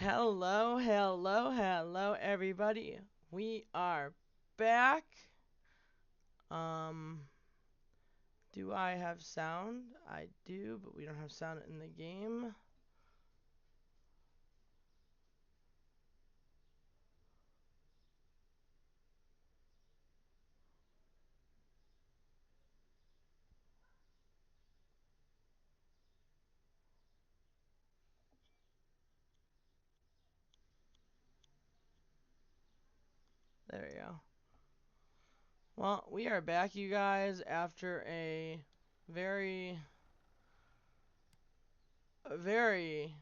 Hello, hello, hello, everybody. We are back. Um, do I have sound? I do, but we don't have sound in the game. There we go. Well, we are back, you guys, after a very, very,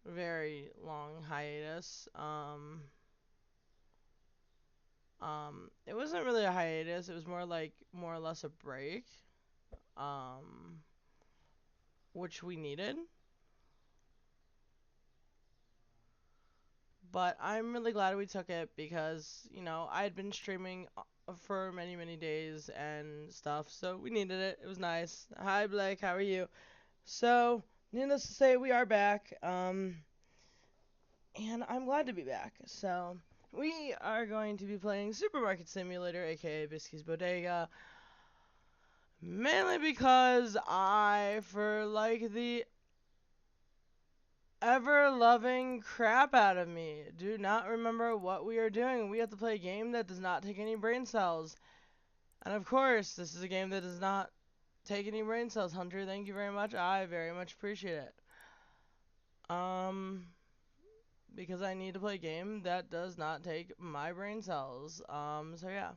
very long hiatus. It wasn't really a hiatus. It was more like more or less a break. Um, which we needed. But I'm really glad we took it because, I had been streaming for many, many days and stuff, so we needed it. It was nice. Hi, Blake, how are you? So, needless to say, we are back, and I'm glad to be back. So, we are going to be playing Supermarket Simulator, aka Bisky's Bodega, mainly because I, for like the ever loving crap out of me, do not remember what we are doing. We have to play a game that does not take any brain cells. And of course, this is a game that does not take any brain cells. Hunter, thank you very much. I very much appreciate it. Um, because I need to play a game that does not take my brain cells. So yeah.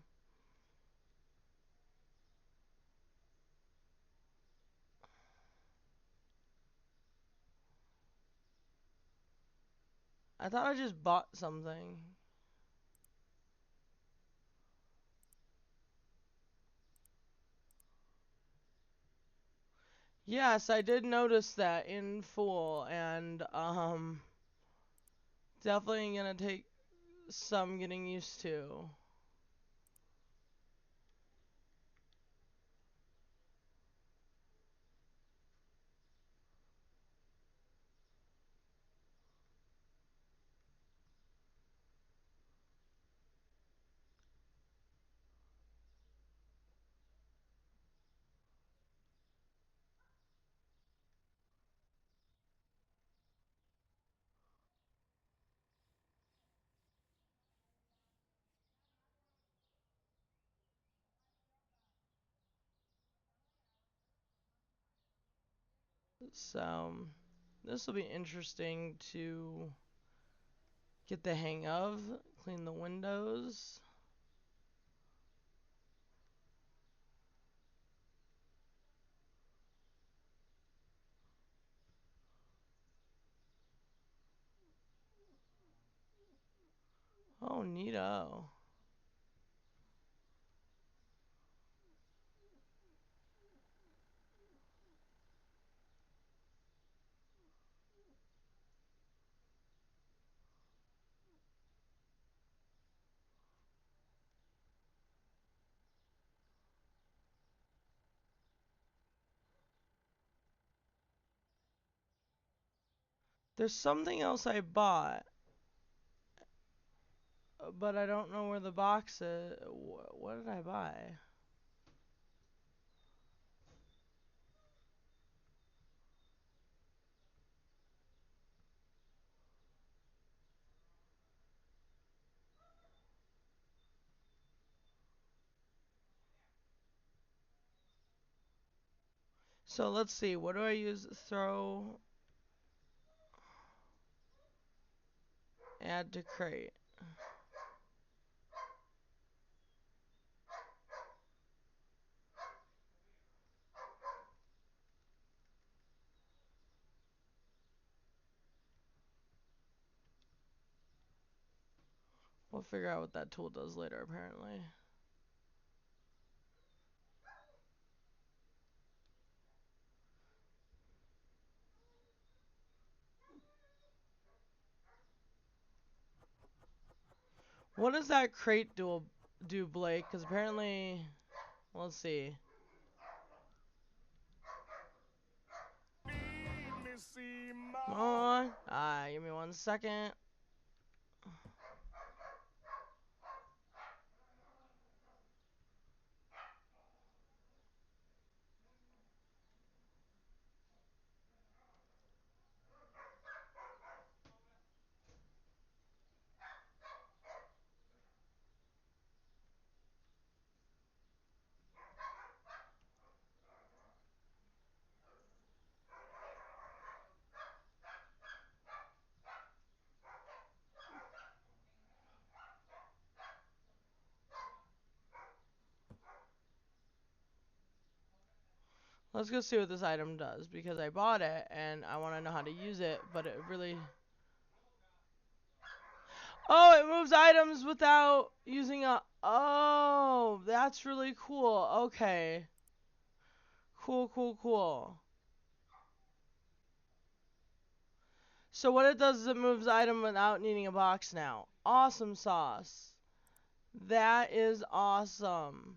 I thought I just bought something. Yes, I did notice that in full, and definitely gonna take some getting used to. So, this will be interesting to get the hang of. Clean the windows. Oh, neato. There's something else I bought, but I don't know where the box is. What did I buy? So let's see. What do I use? Throw, add to crate. We'll figure out what that tool does later, apparently. What does that crate do, Blake? Because apparently, let's see. Come on. Give me 1 second. Let's go see what this item does, because I bought it, and I want to know how to use it, but it really... Oh, it moves items without using a... Oh, that's really cool. Okay. Cool, cool, cool. So what it does is it moves item without needing a box now. Awesome sauce. That is awesome.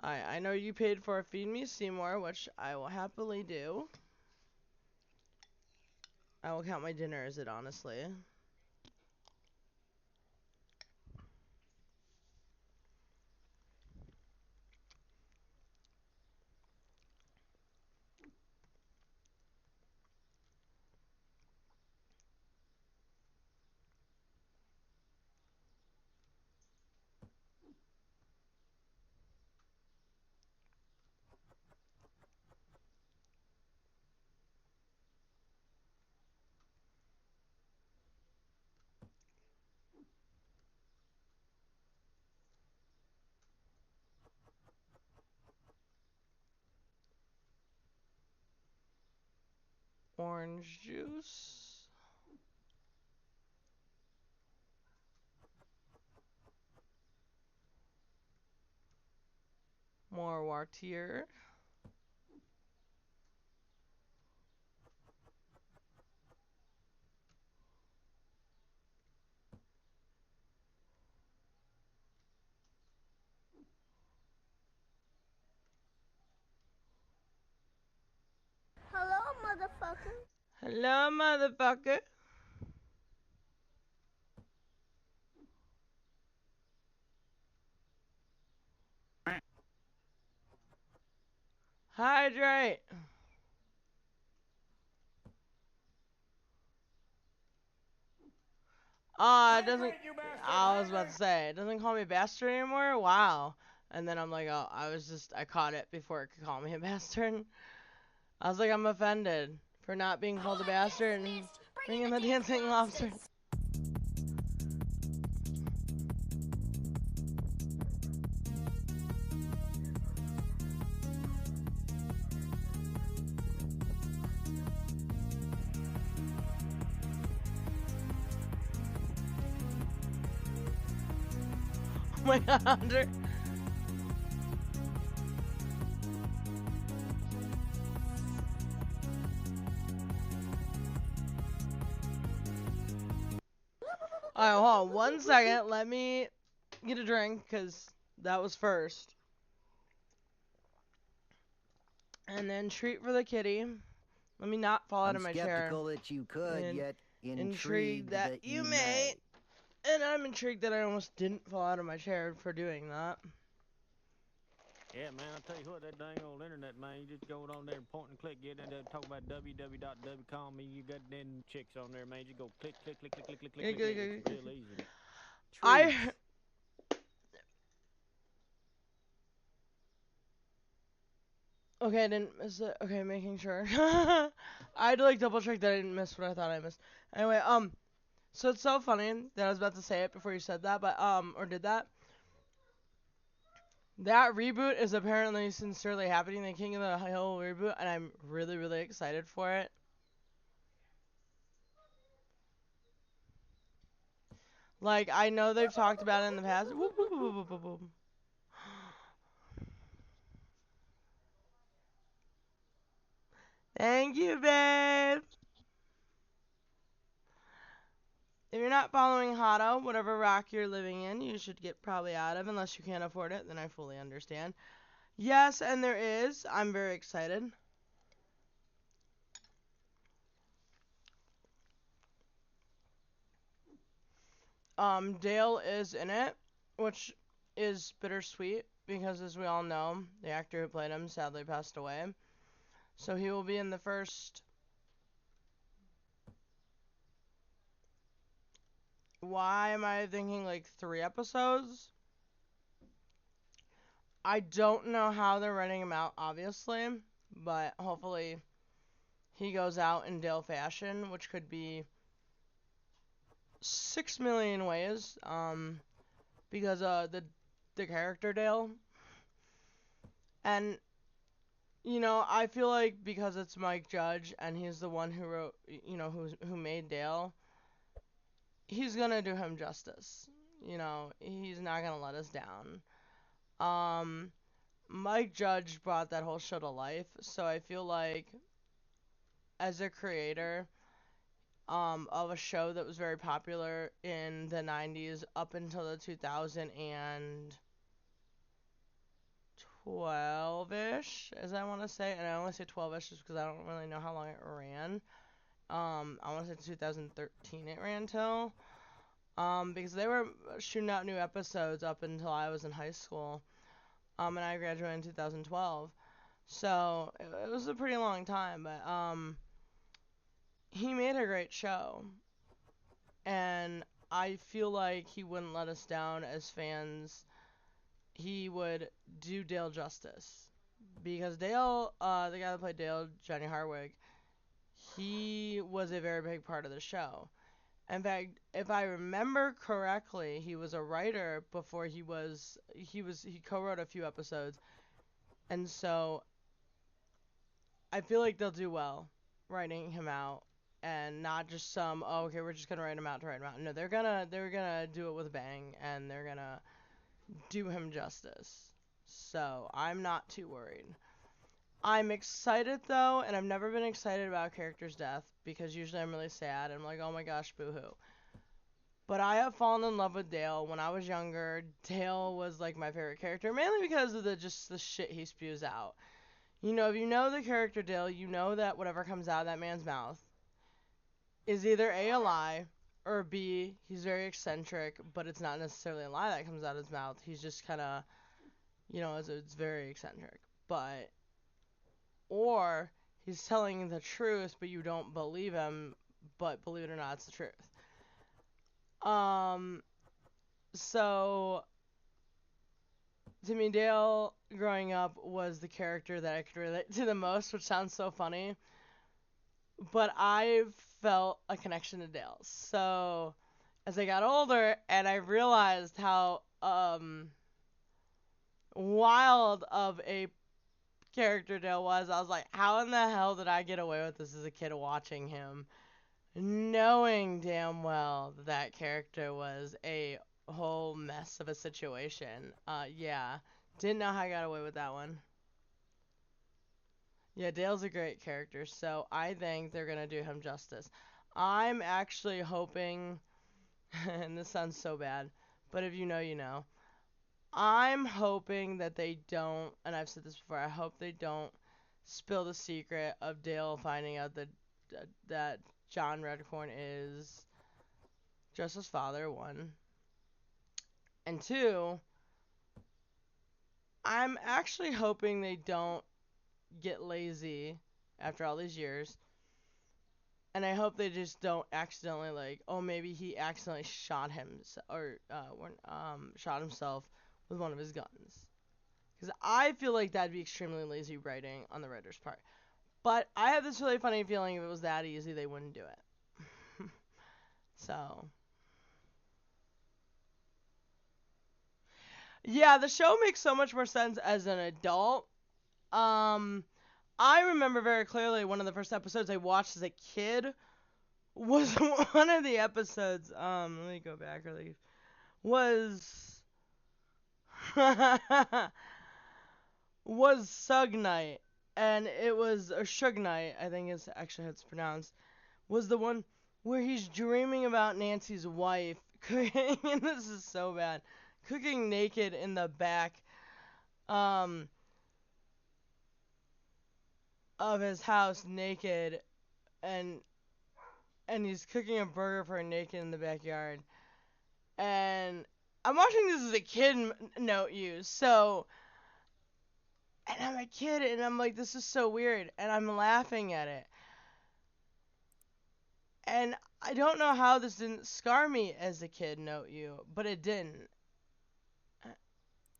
I know you paid for a Feed Me Seymour, which I will happily do. I will count my dinner as it, honestly. Orange juice. More water. Hello, motherfucker. Hello, motherfucker. Hydrate. It doesn't. I was about to say, it doesn't call me bastard anymore. Wow. And then I'm like, oh, I caught it before it could call me a bastard. I was like, I'm offended for not being called a bastard and bringing the dancing lobster. Oh my god, Hunter. Alright, hold on 1 second. Let me get a drink, because that was first. And then treat for the kitty. Let me not fall out of my chair. I'm skeptical that you could, And yet intrigued that you may. And I'm intrigued that I almost didn't fall out of my chair for doing that. Yeah, man, I'll tell you what, that dang old internet, man, you just go on there and point and click, get in there, talk about www.w.com, and you got them chicks on there, man. You go click, click, click, click, click, click, click, click. It's real easy. Okay, I didn't miss it. Okay, making sure. I had to like double check that I didn't miss what I thought I missed. Anyway, so it's so funny that I was about to say it before you said that, but or did that. That reboot is apparently sincerely happening, the King of the Hill reboot, and I'm really, really excited for it. Like, I know they've talked about it in the past. Whoop, whoop, whoop, whoop, whoop, whoop. Thank you, babe. If you're not following Hotto, whatever rock you're living in, you should get probably out of, unless you can't afford it, then I fully understand. Yes, and there is. I'm very excited. Dale is in it, which is bittersweet, because as we all know, the actor who played him sadly passed away. So he will be in the first... Why am I thinking like 3 episodes? I don't know how they're writing him out, obviously, but hopefully he goes out in Dale fashion, which could be 6 million ways. Because the character Dale, and I feel like because it's Mike Judge and he's the one who wrote, who made Dale, he's gonna do him justice. He's not gonna let us down. Um, Mike Judge brought that whole show to life, so I feel like as a creator of a show that was very popular in the 90s up until the 2012-ish, as I want to say, and I only say 12-ish just because I don't really know how long it ran. I want to say 2013 it ran till, because they were shooting out new episodes up until I was in high school, and I graduated in 2012. So it was a pretty long time, but he made a great show, and I feel like he wouldn't let us down as fans. He would do Dale justice, because Dale, the guy that played Dale, Johnny Harwig, he was a very big part of the show. In fact, if I remember correctly, he was a writer before he co-wrote a few episodes, and so I feel like they'll do well writing him out, and not just some, oh, okay, we're just gonna write him out to write him out. No, they're gonna do it with a bang, and they're gonna do him justice. So I'm not too worried. I'm excited though, and I've never been excited about a character's death because usually I'm really sad. I'm like, oh my gosh, boo-hoo. But I have fallen in love with Dale. When I was younger, Dale was like my favorite character, mainly because of the shit he spews out. If you know the character Dale, you know that whatever comes out of that man's mouth is either A lie, or B, he's very eccentric, but it's not necessarily a lie that comes out of his mouth. He's just kind of, it's very eccentric. Or he's telling you the truth, but you don't believe him, but believe it or not, it's the truth. So to me, Dale growing up was the character that I could relate to the most, which sounds so funny. But I felt a connection to Dale. So as I got older and I realized how wild of a character Dale was, I was like, how in the hell did I get away with this as a kid watching him? Knowing damn well that character was a whole mess of a situation. Yeah. Didn't know how I got away with that one. Yeah, Dale's a great character, so I think they're gonna do him justice. I'm actually hoping, and this sounds so bad, but if you know, you know. I'm hoping that they don't, and I've said this before, I hope they don't spill the secret of Dale finding out that John Redcorn is just his father, one. And two, I'm actually hoping they don't get lazy after all these years. And I hope they just don't accidentally, like, oh, maybe he accidentally shot shot himself with one of his guns. Because I feel like that'd be extremely lazy writing on the writer's part. But I have this really funny feeling if it was that easy, they wouldn't do it. So, yeah, the show makes so much more sense as an adult. Um, I remember very clearly one of the first episodes I watched as a kid was one of the episodes. Let me go back really. Was was Sug Night, and it was or Suge Knight, I think is actually how it's pronounced. Was the one where he's dreaming about Nancy's wife cooking, and this is so bad, cooking naked in the back um of his house naked, and he's cooking a burger for her naked in the backyard. And I'm watching this as a kid, note you. So, and I'm a kid, and I'm like, this is so weird, and I'm laughing at it. And I don't know how this didn't scar me as a kid, note you, but it didn't.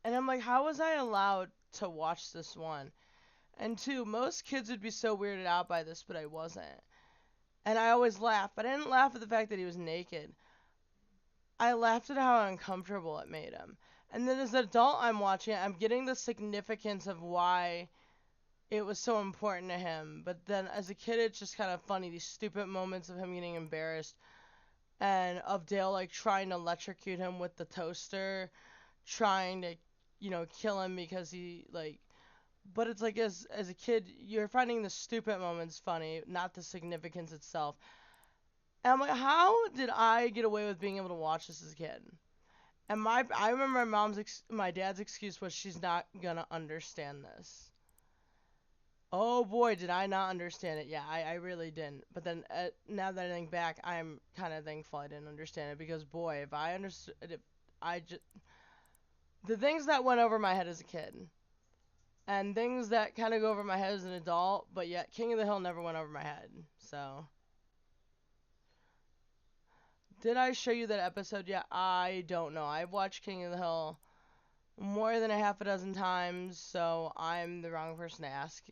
And I'm like, how was I allowed to watch this one? And two, most kids would be so weirded out by this, but I wasn't. And I always laugh, but I didn't laugh at the fact that he was naked. I laughed at how uncomfortable it made him. And then as an adult, I'm watching it, I'm getting the significance of why it was so important to him. But then as a kid, it's just kind of funny, these stupid moments of him getting embarrassed and of Dale like trying to electrocute him with the toaster, trying to, kill him because he like. But it's like as a kid, you're finding the stupid moments funny, not the significance itself. And I'm like, how did I get away with being able to watch this as a kid? And I remember my dad's excuse was she's not gonna understand this. Oh boy, did I not understand it? Yeah, I really didn't. But then now that I think back, I'm kind of thankful I didn't understand it because boy, if I understood, if I just the things that went over my head as a kid and things that kind of go over my head as an adult, but yet King of the Hill never went over my head. So, did I show you that episode yet? I don't know. I've watched King of the Hill more than a half a dozen times, so I'm the wrong person to ask,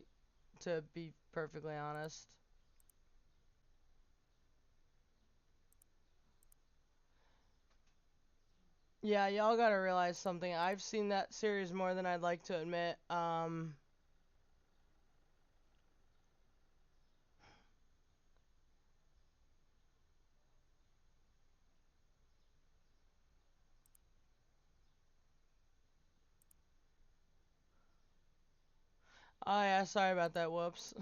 to be perfectly honest. Yeah, y'all gotta realize something. I've seen that series more than I'd like to admit. Oh yeah, sorry about that. Whoops.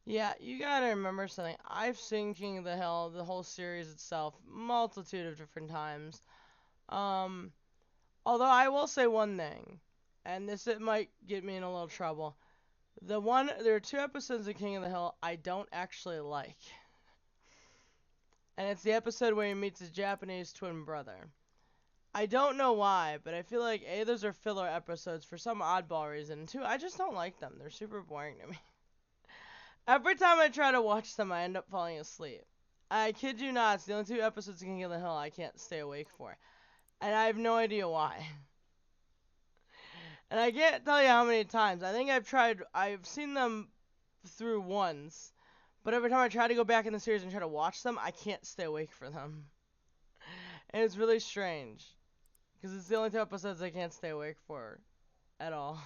Yeah, you gotta remember something. I've seen King of the Hill, the whole series itself, multitude of different times. Um, Although I will say one thing, and this it might get me in a little trouble. There are two episodes of King of the Hill I don't actually like, and it's the episode where he meets his Japanese twin brother. I don't know why, but I feel like A, those are filler episodes for some oddball reason, and two, I just don't like them. They're super boring to me. Every time I try to watch them, I end up falling asleep. I kid you not, it's the only two episodes of King of the Hill I can't stay awake for. And I have no idea why. And I can't tell you how many times. I think I've seen them through once. But every time I try to go back in the series and try to watch them, I can't stay awake for them. And it's really strange. Because it's the only two episodes I can't stay awake for at all.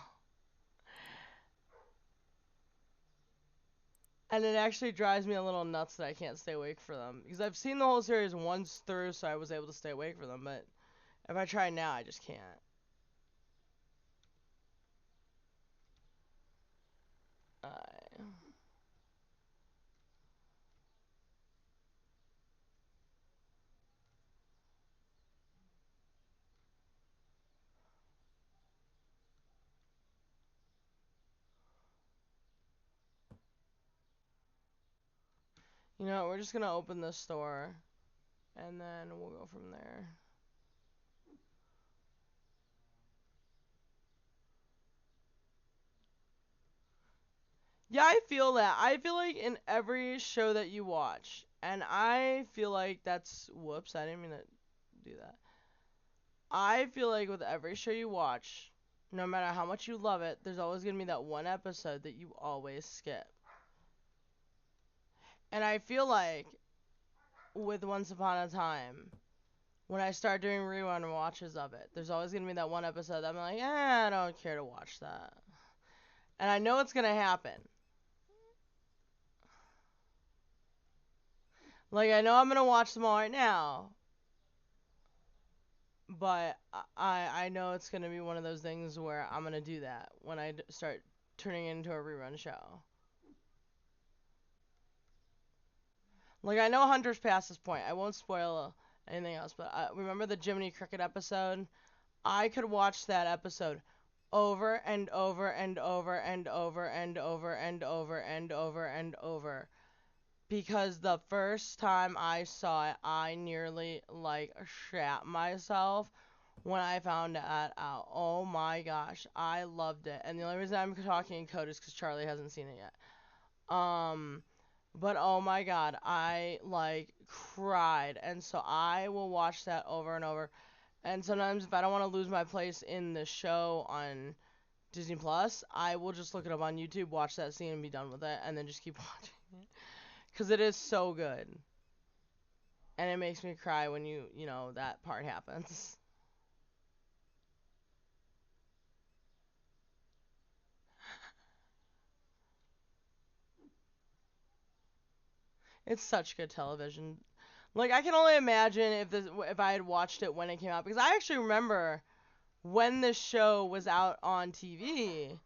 And it actually drives me a little nuts that I can't stay awake for them. Because I've seen the whole series once through, so I was able to stay awake for them. But if I try now, I just can't. We're just gonna open this store, and then we'll go from there. Yeah, I feel that. I feel like in every show that you watch, and I feel like whoops, I didn't mean to do that. I feel like with every show you watch, no matter how much you love it, there's always gonna be that one episode that you always skip. And I feel like with Once Upon a Time, when I start doing rerun watches of it, there's always gonna be that one episode that I'm like, I don't care to watch that. And I know it's gonna happen. Like I know I'm gonna watch them all right now, but I know it's gonna be one of those things where I'm gonna do that when I start turning it into a rerun show. Like I know Hunter's past this point. I won't spoil anything else, but remember the Jiminy Cricket episode? I could watch that episode over and over and over and over and over and over and over and over because the first time I saw it, I nearly like shat myself when I found that out. Oh my gosh, I loved it. And the only reason I'm talking in code is because Charlie hasn't seen it yet. But oh my god, I like cried. And so I will watch that over and over. And sometimes if I don't want to lose my place in the show on Disney Plus, I will just look it up on YouTube, watch that scene, and be done with it, and then just keep watching it. Because it is so good. And it makes me cry when that part happens. It's such good television. Like, I can only imagine if I had watched it when it came out. Because I actually remember when this show was out on TV.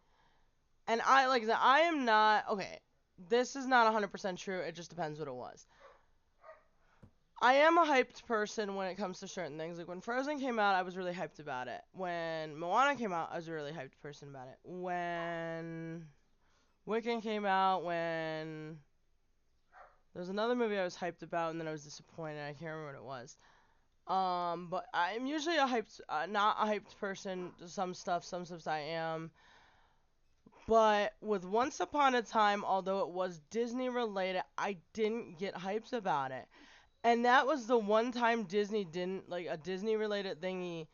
And like I said, I am not, okay, this is not 100% true. It just depends what it was. I am a hyped person when it comes to certain things. Like when Frozen came out, I was really hyped about it. When Moana came out, I was a really hyped person about it. When Wicked came out, when there was another movie I was hyped about and then I was disappointed. I can't remember what it was. But I'm usually not a hyped person. Some stuff I am. But with Once Upon a Time, although it was Disney related, I didn't get hyped about it. And that was the one time Disney didn't, like, a Disney related thingy.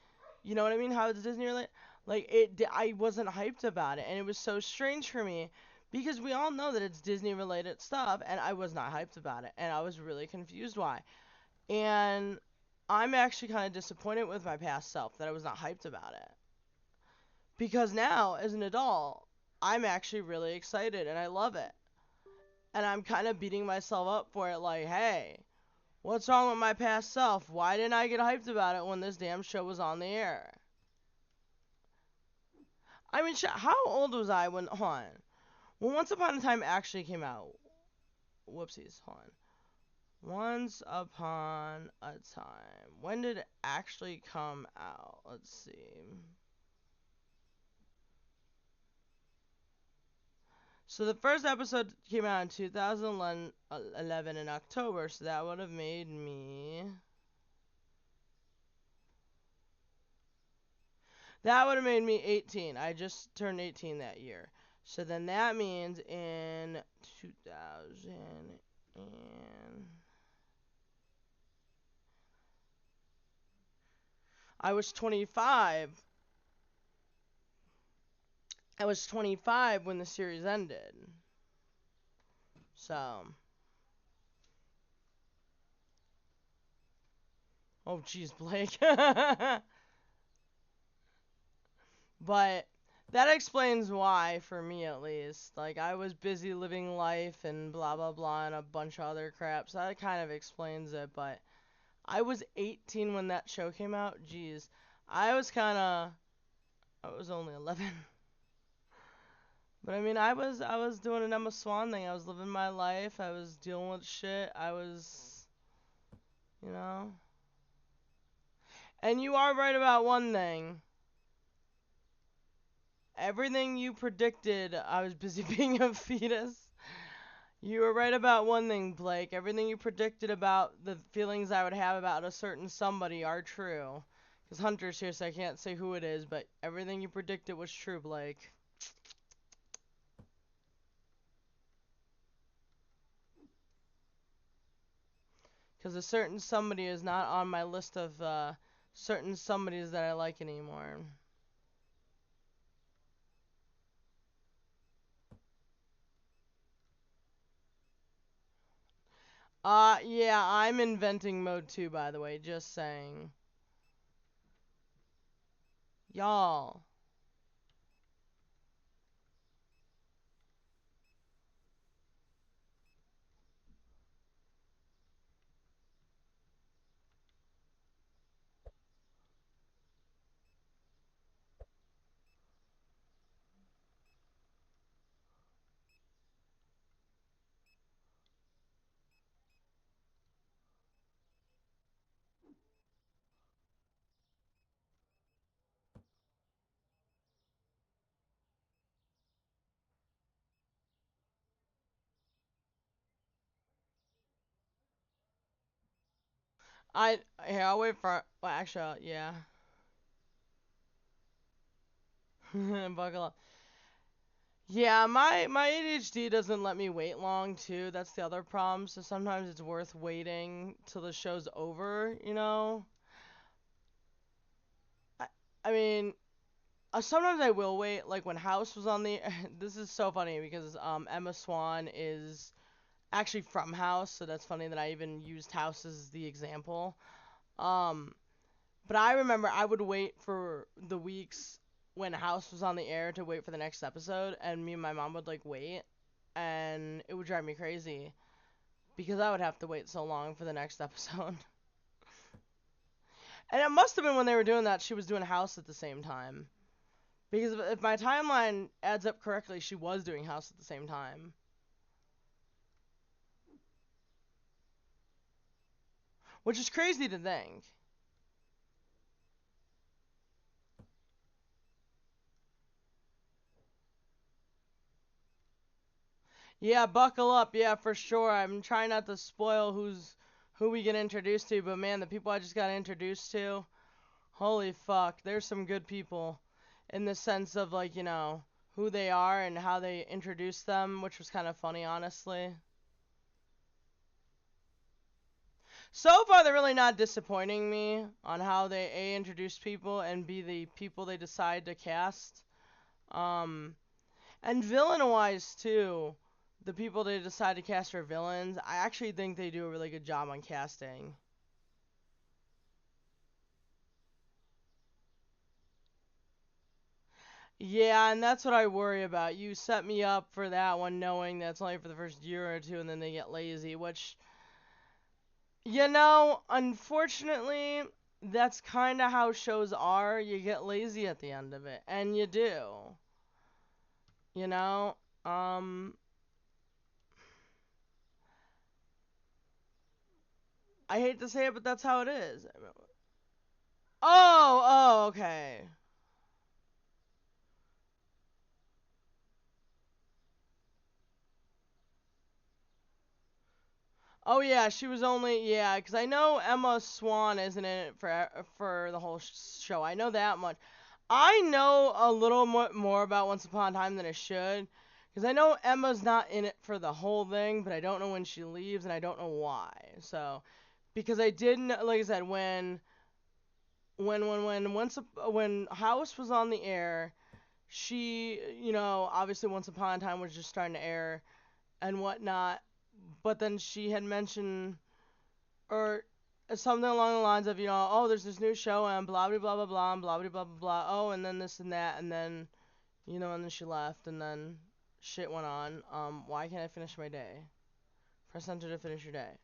You know what I mean? How it's Disney related? Like, I wasn't hyped about it. And it was so strange for me because we all know that it's Disney related stuff. And I was not hyped about it. And I was really confused why. And I'm actually kind of disappointed with my past self that I was not hyped about it. Because now, as an adult, I'm actually really excited and I love it. And I'm kind of beating myself up for it, like, hey, what's wrong with my past self? Why didn't I get hyped about it when this damn show was on the air? I mean, how old was I when, hold on, when Once Upon a Time actually came out? Whoopsies, hold on. Once Upon a Time. When did it actually come out? Let's see. So the first episode came out in 2011 in October, so that would have made me. That would have made me 18. I just turned 18 that year. So then that means in 2000 and I was 25. I was 25 when the series ended. So, oh jeez, Blake. But that explains why, for me at least. Like, I was busy living life and blah blah blah and a bunch of other crap, so that kind of explains it. But I was 18 when that show came out. Jeez. I was kinda. I was only 11. But I mean, I was doing an Emma Swan thing. I was living my life. I was dealing with shit. I was, you know. And you are right about one thing. Everything you predicted, I was busy being a fetus. You were right about one thing, Blake. Everything you predicted about the feelings I would have about a certain somebody are true. Because Hunter's here, so I can't say who it is, but everything you predicted was true, Blake. Because a certain somebody is not on my list of certain somebodies that I like anymore. Yeah, I'm inventing mode 2, by the way, just saying. Y'all. Here, I'll wait for, well, actually, yeah. Buckle up. Yeah, my ADHD doesn't let me wait long, too. That's the other problem. So sometimes it's worth waiting till the show's over, you know? I, I mean, Sometimes I will wait, like when House was on the. This is so funny because Emma Swan is actually from House, so that's funny that I even used House as the example. Um, but I remember I would wait for the weeks when House was on the air to wait for the next episode, and me and my mom would like wait, and it would drive me crazy because I would have to wait so long for the next episode. And it must have been when they were doing that, she was doing House at the same time. Because if my timeline adds up correctly, she was doing House at the same time. Which is crazy to think. Yeah, buckle up. Yeah, for sure. I'm trying not to spoil who we get introduced to, but man, the people I just got introduced to, holy fuck, there's some good people in the sense of like, who they are and how they introduce them, which was kind of funny, honestly. So far, they're really not disappointing me on how they A, introduce people, and B, the people they decide to cast. Um, and villain-wise, too, the people they decide to cast for villains, I actually think they do a really good job on casting. Yeah, and that's what I worry about. You set me up for that one knowing that's only for the first year or two and then they get lazy, which, unfortunately, that's kind of how shows are. You get lazy at the end of it, and you do. You know? Um, I hate to say it, but that's how it is. Oh, okay. Oh yeah, she was only yeah, 'cause I know Emma Swan isn't in it for the whole show. I know that much. I know a little more about Once Upon a Time than I should, 'cause I know Emma's not in it for the whole thing, but I don't know when she leaves and I don't know why. So, because I didn't like I said when House was on the air, she obviously Once Upon a Time was just starting to air and whatnot, but then she had mentioned or something along the lines of, oh, there's this new show and blah blah blah blah blah and blah blah blah blah blah. Oh, and then this and that, and then and then she left, and then shit went on. Why can't I finish my day? Press enter to finish your day.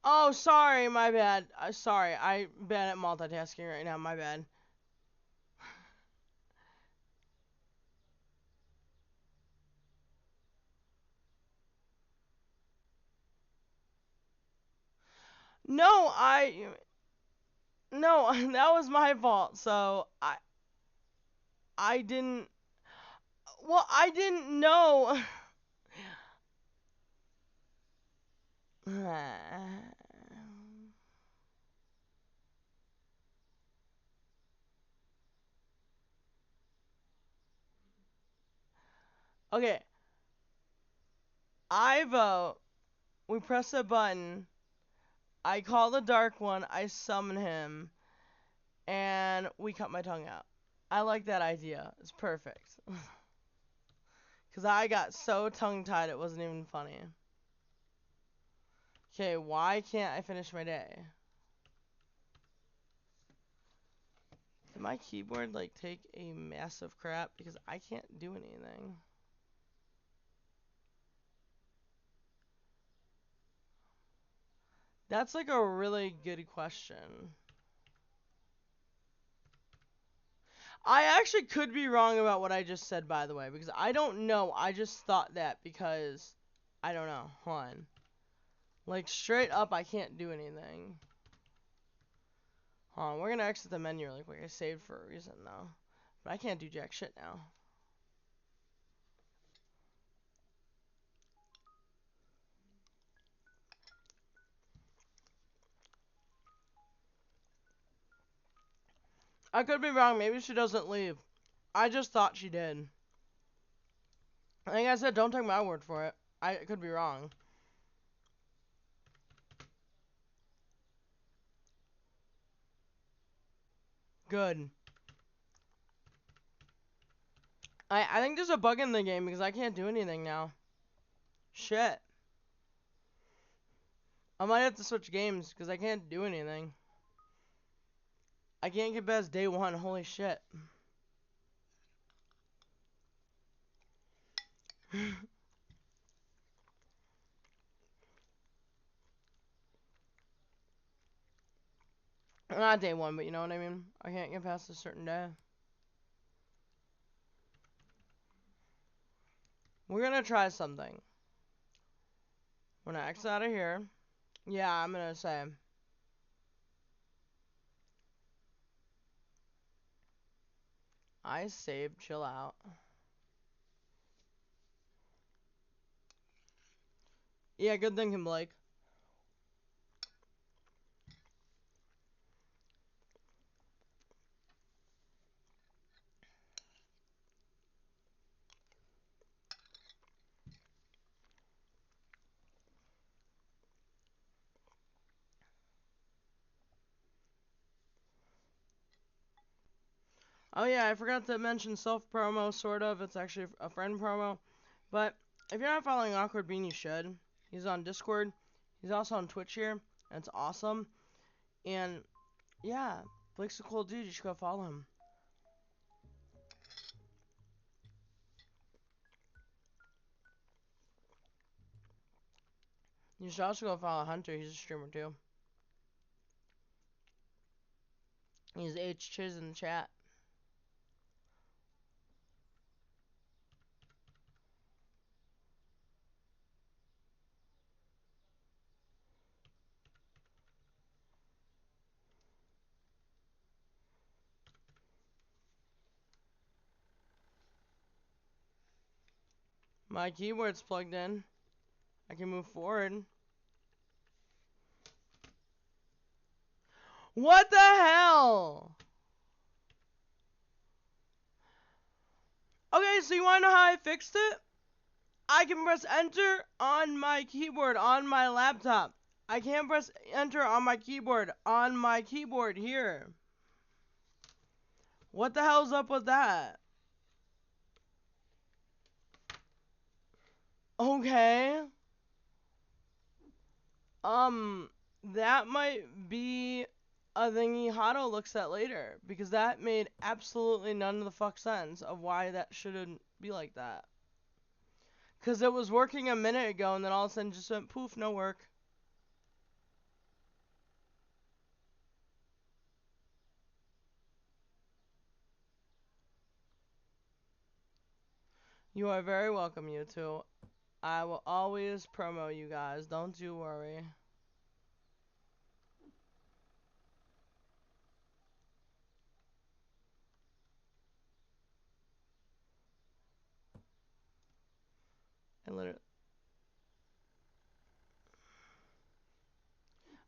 Oh, sorry, my bad. Sorry, I'm bad at multitasking right now. My bad. No, no, that was my fault. So I didn't. Well, I didn't know. Okay, I vote. We press a button. I call the dark one. I summon him, and we cut my tongue out. I like that idea. It's perfect. Cause I got so tongue tied it wasn't even funny. Okay, why can't I finish my day? Did my keyboard like take a massive crap? Because I can't do anything. That's like a really good question. I actually could be wrong about what I just said, by the way, because I don't know. I just thought that because I don't know. Hold on. Like straight up, I can't do anything. Hold on, we're gonna exit the menu really quick. I saved for a reason though, but I can't do jack shit now. I could be wrong. Maybe she doesn't leave. I just thought she did. Like I said, don't take my word for it. I could be wrong. Good. I think there's a bug in the game because I can't do anything now. Shit. I might have to switch games because I can't do anything. I can't get past day one. Holy shit. Not day one, but you know what I mean? I can't get past a certain day. We're gonna try something. We're gonna X out of here. Yeah, I'm gonna say. I saved, chill out. Yeah, good thinking, Blake. Oh yeah, I forgot to mention self-promo, sort of. It's actually a friend promo. But if you're not following Awkward Bean, you should. He's on Discord. He's also on Twitch here, and it's awesome. And yeah, Blake's a cool dude. You should go follow him. You should also go follow Hunter. He's a streamer too. He's H Chiz in the chat. My keyboard's plugged in. I can move forward. What the hell? Okay, so you wanna know how I fixed it? I can press enter on my keyboard on my laptop. I can't press enter on my keyboard here. What the hell's up with that? Okay. That might be a thingy Hado looks at later, because that made absolutely none of the fuck sense of why that shouldn't be like that. Because it was working a minute ago, and then all of a sudden just went poof, no work. You are very welcome, you two. I will always promo you guys, don't you worry. I literally...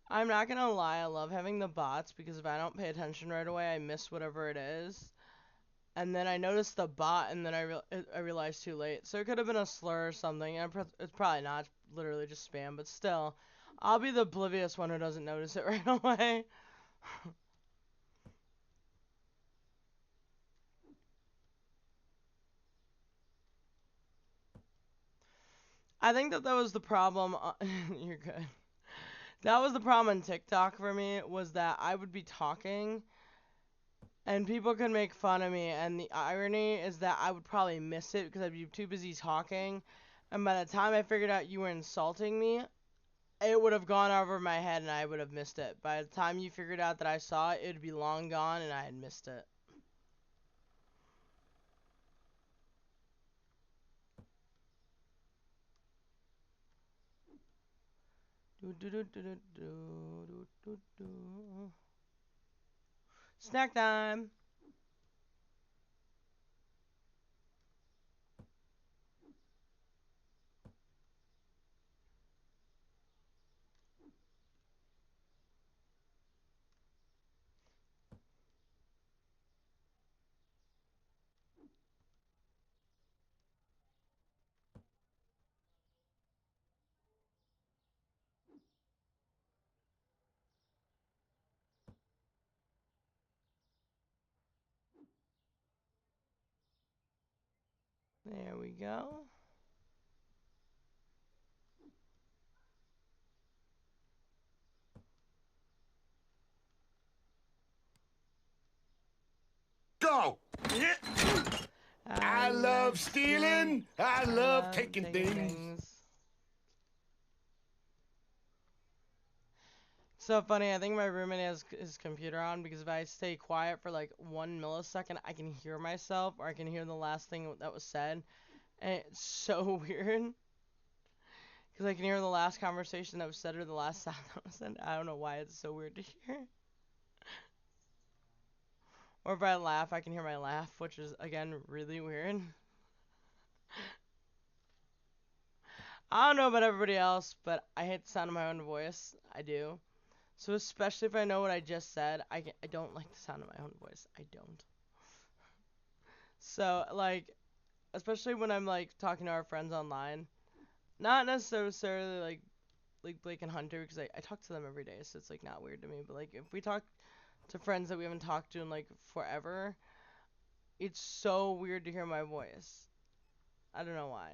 I'm not gonna lie, I love having the bots, because if I don't pay attention right away, I miss whatever it is. And then I noticed the bot, and then I realized too late. So it could have been a slur or something. It's probably not. It's literally just spam, but still. I'll be the oblivious one who doesn't notice it right away. I think that was the problem. You're good. That was the problem on TikTok for me, was that I would be talking, and people could make fun of me, and the irony is that I would probably miss it because I'd be too busy talking, and by the time I figured out you were insulting me, it would have gone over my head and I would have missed it. By the time you figured out that I saw it, it would be long gone and I had missed it. Snack time. There we go. Go! I love stealing. I love taking things. So funny, I think my roommate has his computer on because if I stay quiet for like 1 millisecond, I can hear myself or I can hear the last thing that was said. And it's so weird. Because I can hear the last conversation that was said or the last sound that was said. I don't know why it's so weird to hear. Or if I laugh, I can hear my laugh, which is, again, really weird. I don't know about everybody else, but I hate the sound of my own voice. I do. So especially if I know what I just said, I don't like the sound of my own voice. I don't. So, like, especially when I'm, like, talking to our friends online. Not necessarily, like Blake and Hunter, because I talk to them every day, so it's, like, not weird to me. But, like, if we talk to friends that we haven't talked to in, like, forever, it's so weird to hear my voice. I don't know why.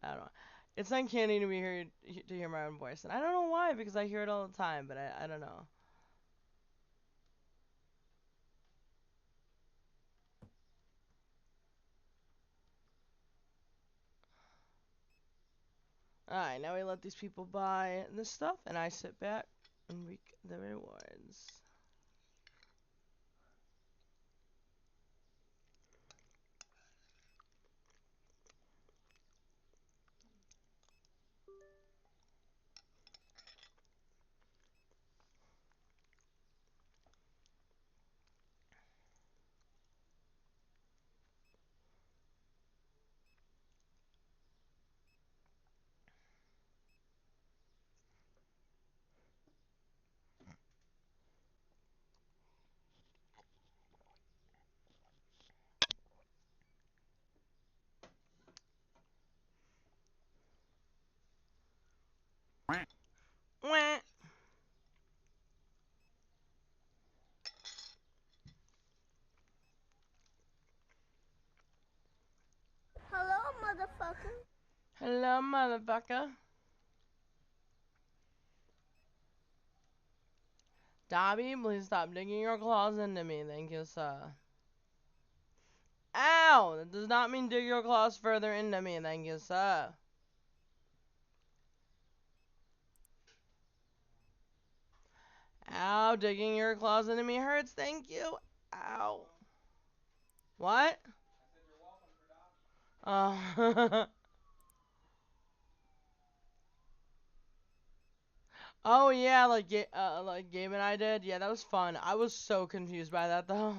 I don't know. It's uncanny to be here to hear my own voice, and I don't know why because I hear it all the time, but I don't know. All right, now we let these people buy this stuff, and I sit back and reap the rewards. Wah. Hello, motherfucker. Hello, motherfucker. Dobby, please stop digging your claws into me. Thank you, sir. Ow! That does not mean dig your claws further into me. Thank you, sir. Ow, digging your claws into me hurts. Thank you. Ow. What? Oh. Oh yeah, like Gabe and I did. Yeah, that was fun. I was so confused by that though.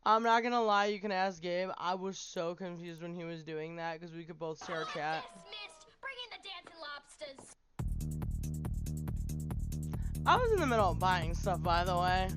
I'm not gonna lie, you can ask Gabe. I was so confused when he was doing that because we could both see our chat. Dismissed. Bring in the dancing lobsters. I was in the middle of buying stuff, by the way.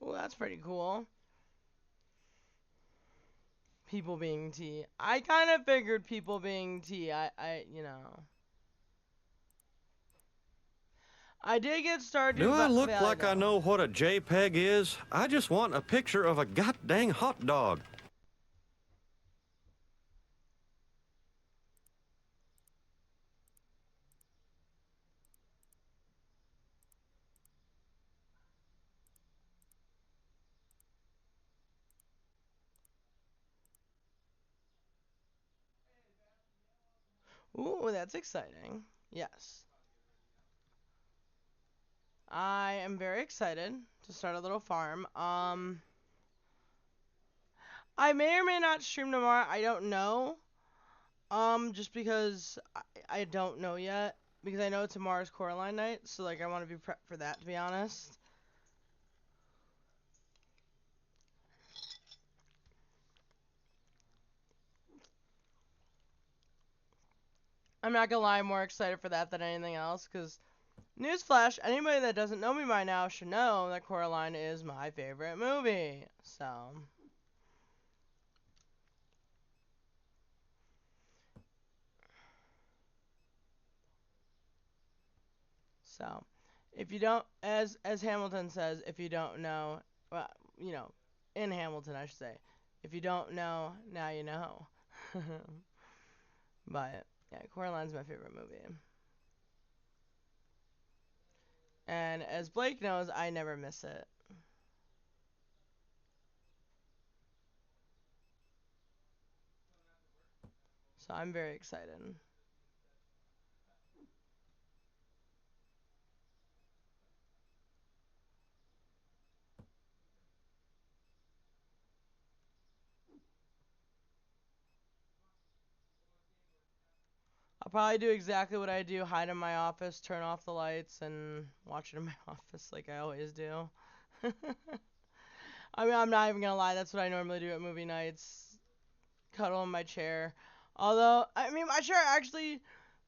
Ooh, that's pretty cool. People being T. I kind of figured people being T. You know. I did get Stardew Do I look Valley, like I though. know what a JPEG is? I just want a picture of a goddamn hot dog. Ooh, that's exciting. Yes. I am very excited to start a little farm. I may or may not stream tomorrow. I don't know. Just because I don't know yet. Because I know tomorrow's Coraline night, so like I want to be prepped for that, to be honest. I'm not gonna lie, I'm more excited for that than anything else, because newsflash, anybody that doesn't know me by now should know that Coraline is my favorite movie. So, if you don't, as Hamilton says, if you don't know, well, you know, in Hamilton I should say, if you don't know, now you know. But yeah, Coraline's my favorite movie. And as Blake knows, I never miss it. So I'm very excited. I'll probably do exactly what I do, hide in my office, turn off the lights, and watch it in my office like I always do. I mean, I'm not even gonna lie, that's what I normally do at movie nights. Cuddle in my chair. Although, I mean, my chair actually,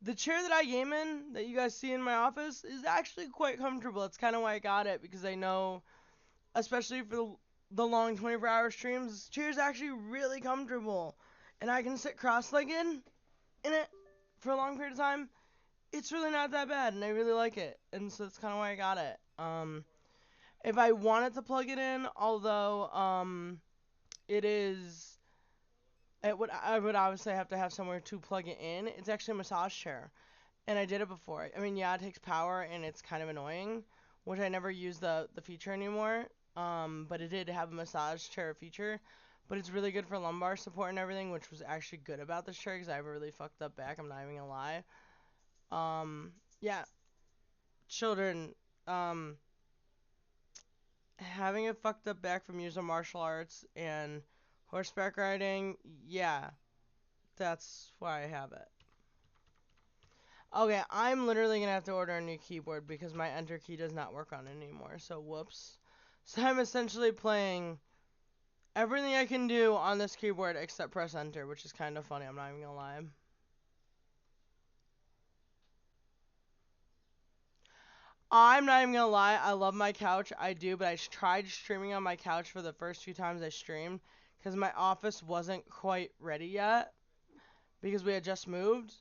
the chair that I game in, that you guys see in my office, is actually quite comfortable. That's kind of why I got it, because I know, especially for the long 24-hour streams, this chair is actually really comfortable. And I can sit cross-legged in it for a long period of time. It's really not that bad, and I really like it. And so that's kind of why I got it. If I wanted to plug it in, although, it is, I would obviously have to have somewhere to plug it in. It's actually a massage chair, and I did it before. I mean, yeah, it takes power and it's kind of annoying, which I never use the feature anymore. But it did have a massage chair feature, but it's really good for lumbar support and everything, which was actually good about this chair because I have a really fucked up back. I'm not even gonna lie. Yeah, children, um, having a fucked up back from using martial arts and horseback riding, yeah, that's why I have it. Okay, I'm literally gonna have to order a new keyboard because my enter key does not work on it anymore, so whoops. So I'm essentially playing everything I can do on this keyboard except press enter, which is kind of funny, I'm not even gonna lie. I'm not even gonna lie, I love my couch, I do, but I tried streaming on my couch for the first few times I streamed because my office wasn't quite ready yet because we had just moved.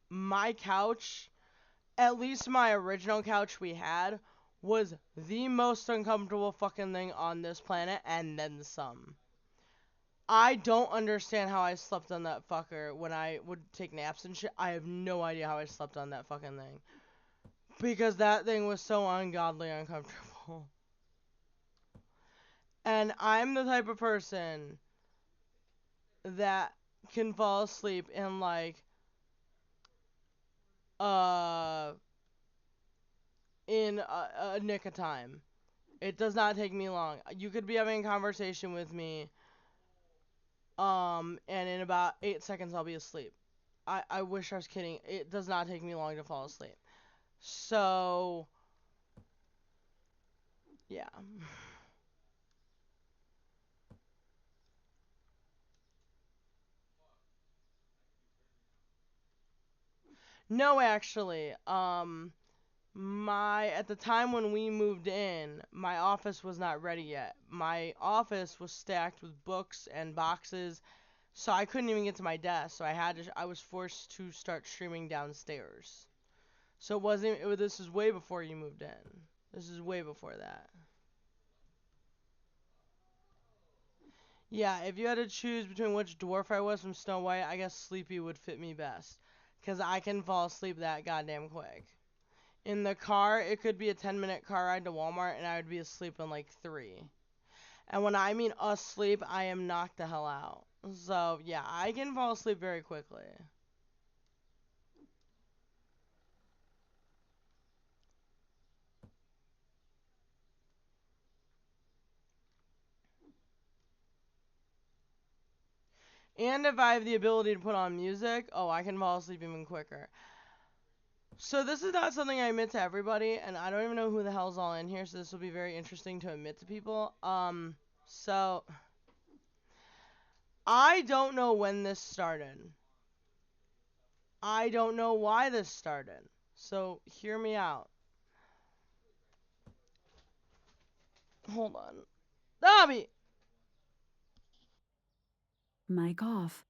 My couch, at least my original couch we had, was the most uncomfortable fucking thing on this planet, and then some. I don't understand how I slept on that fucker when I would take naps and shit. I have no idea how I slept on that fucking thing. Because that thing was so ungodly uncomfortable. And I'm the type of person that can fall asleep in like, uh, in a nick of time. It does not take me long. You could be having a conversation with me, and in about 8 seconds I'll be asleep. I wish I was kidding. It does not take me long to fall asleep. So, yeah. No, actually, at the time when we moved in, my office was not ready yet. My office was stacked with books and boxes, so I couldn't even get to my desk. So I was forced to start streaming downstairs. So it wasn't. This is way before you moved in. This is way before that. Yeah, if you had to choose between which dwarf I was from Snow White, I guess Sleepy would fit me best. Because I can fall asleep that goddamn quick. In the car, it could be a 10-minute car ride to Walmart, and I would be asleep in like 3. And when I mean asleep, I am knocked the hell out. So, yeah, I can fall asleep very quickly. And if I have the ability to put on music, oh, I can fall asleep even quicker. So this is not something I admit to everybody, and I don't even know who the hell's all in here, so this will be very interesting to admit to people. So I don't know when this started. I don't know why this started. So hear me out. Hold on. Dobby! Mic off.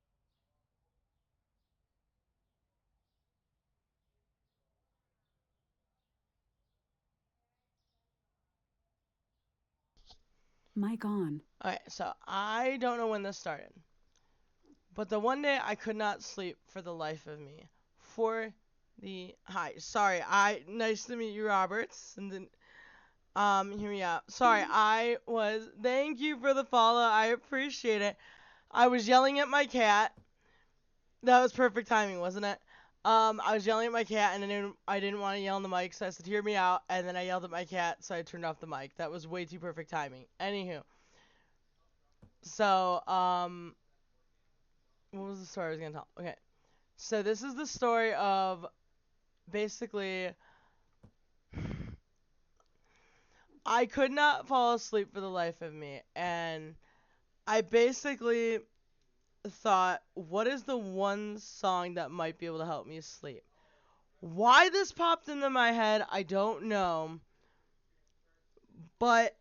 Mic on. Okay, so I don't know when this started. But the one day I could not sleep for the life of me. Nice to meet you, Roberts. And then hear me out. Sorry, thank you for the follow. I appreciate it. I was yelling at my cat. That was perfect timing, wasn't it? I was yelling at my cat, and I didn't want to yell on the mic, so I said, "Hear me out," and then I yelled at my cat, so I turned off the mic. That was way too perfect timing. Anywho, so what was the story I was gonna tell? Okay, so this is the story of basically I could not fall asleep for the life of me, and I basically thought, what is the one song that might be able to help me sleep? Why this popped into my head, I don't know, but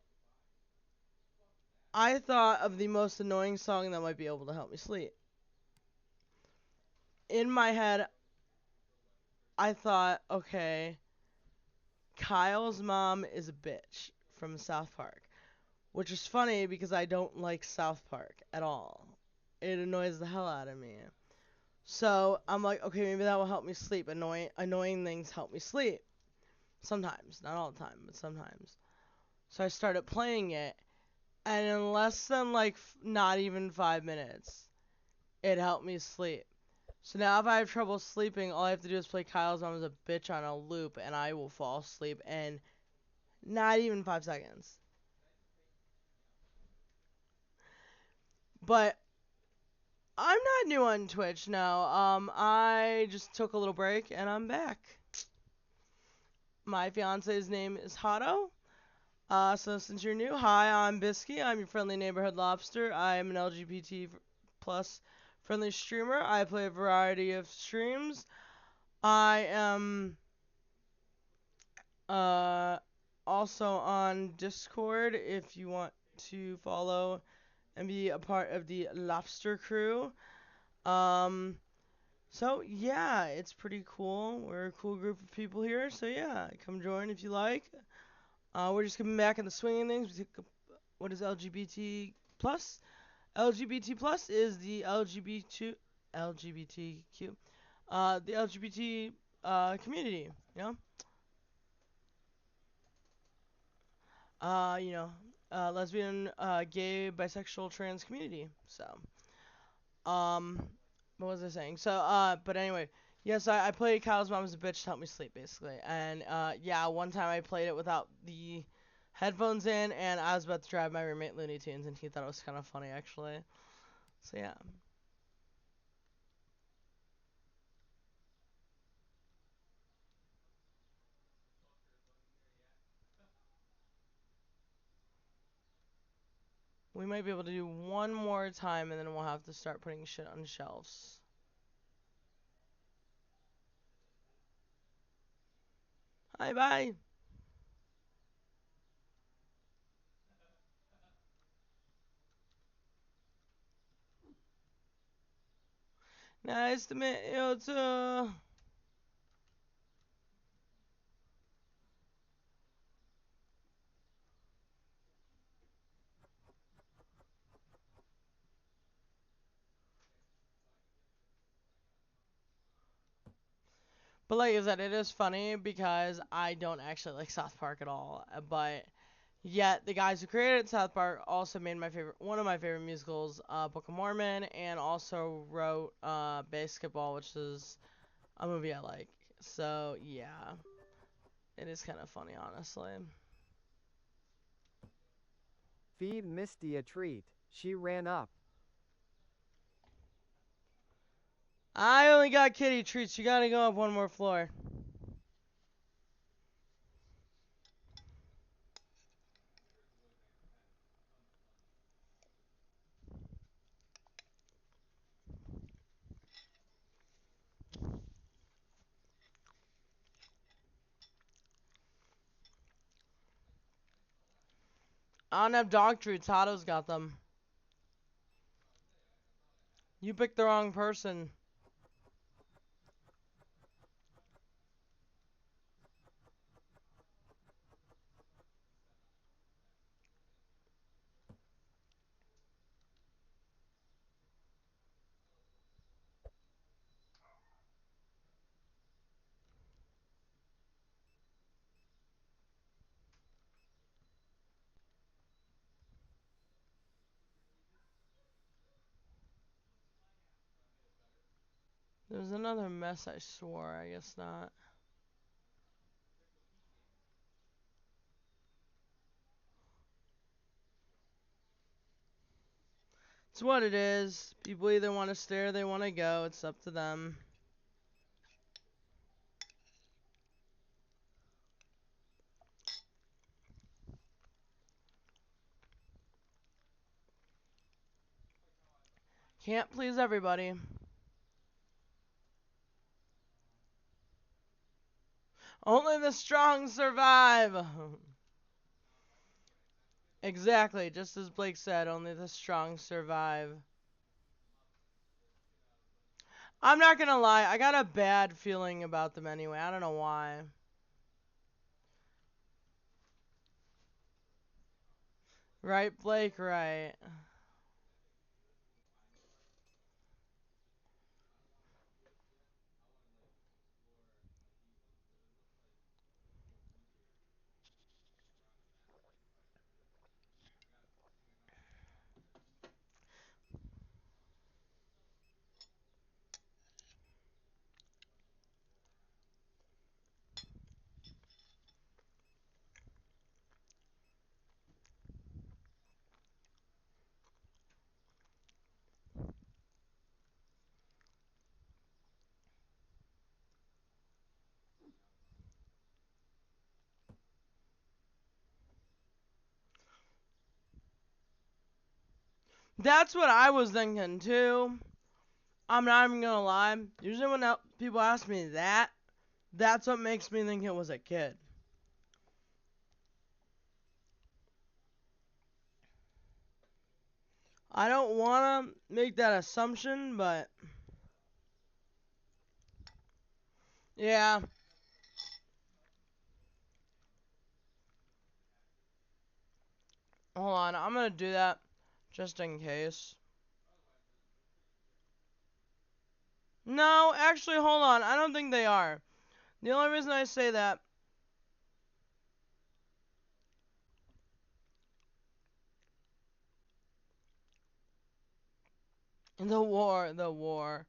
I thought of the most annoying song that might be able to help me sleep. In my head, I thought, okay, Kyle's mom is a bitch from South Park. Which is funny because I don't like South Park at all. It annoys the hell out of me. So I'm like, okay, maybe that will help me sleep. Annoying things help me sleep. Sometimes. Not all the time, but sometimes. So I started playing it, and in less than not even 5 minutes, it helped me sleep. So now if I have trouble sleeping, all I have to do is play Kyle's Mom is a Bitch on a loop, and I will fall asleep in not even 5 seconds. But I'm not new on Twitch now. I just took a little break and I'm back. My fiance's name is Hato. So since you're new, hi, I'm Bisky. I'm your friendly neighborhood lobster. I am an LGBT plus friendly streamer. I play a variety of streams. I am also on Discord if you want to follow and be a part of the lobster crew. Um, So yeah, it's pretty cool. We're a cool group of people here. So yeah, come join if you like. We're just coming back in the swing of things. What is LGBT plus? LGBT plus is the LGBTQ, the LGBT community. You know, lesbian, gay, bisexual, trans community. So. Um, what was I saying? So, but anyway, yes, I played Kyle's Mom is a Bitch to help me sleep, basically. And, yeah, one time I played it without the headphones in, and I was about to drive my roommate Looney Tunes, and he thought it was kind of funny, actually. So, yeah. We might be able to do one more time, and then we'll have to start putting shit on shelves. Hi, bye! Nice to meet you, too! But like I said, it is funny because I don't actually like South Park at all. But yet the guys who created South Park also made one of my favorite musicals, Book of Mormon, and also wrote Basketball, which is a movie I like. So yeah, it is kind of funny, honestly. Feed Misty a treat. She ran up. I only got kitty treats. You gotta go up one more floor. I don't have dog treats. Otto's got them. You picked the wrong person. There's another mess, I swore. I guess not. It's what it is. People either want to stay or they want to go. It's up to them. Can't please everybody. Only the strong survive. Exactly, just as Blake said, only the strong survive. I'm not gonna lie, I got a bad feeling about them anyway. I don't know why. Right, Blake? Right. That's what I was thinking too. I'm not even gonna lie. Usually when people ask me that, that's what makes me think it was a kid. I don't want to make that assumption, but yeah. Hold on, I'm gonna do that just in case. No, actually, hold on. I don't think they are. The only reason I say that, the war.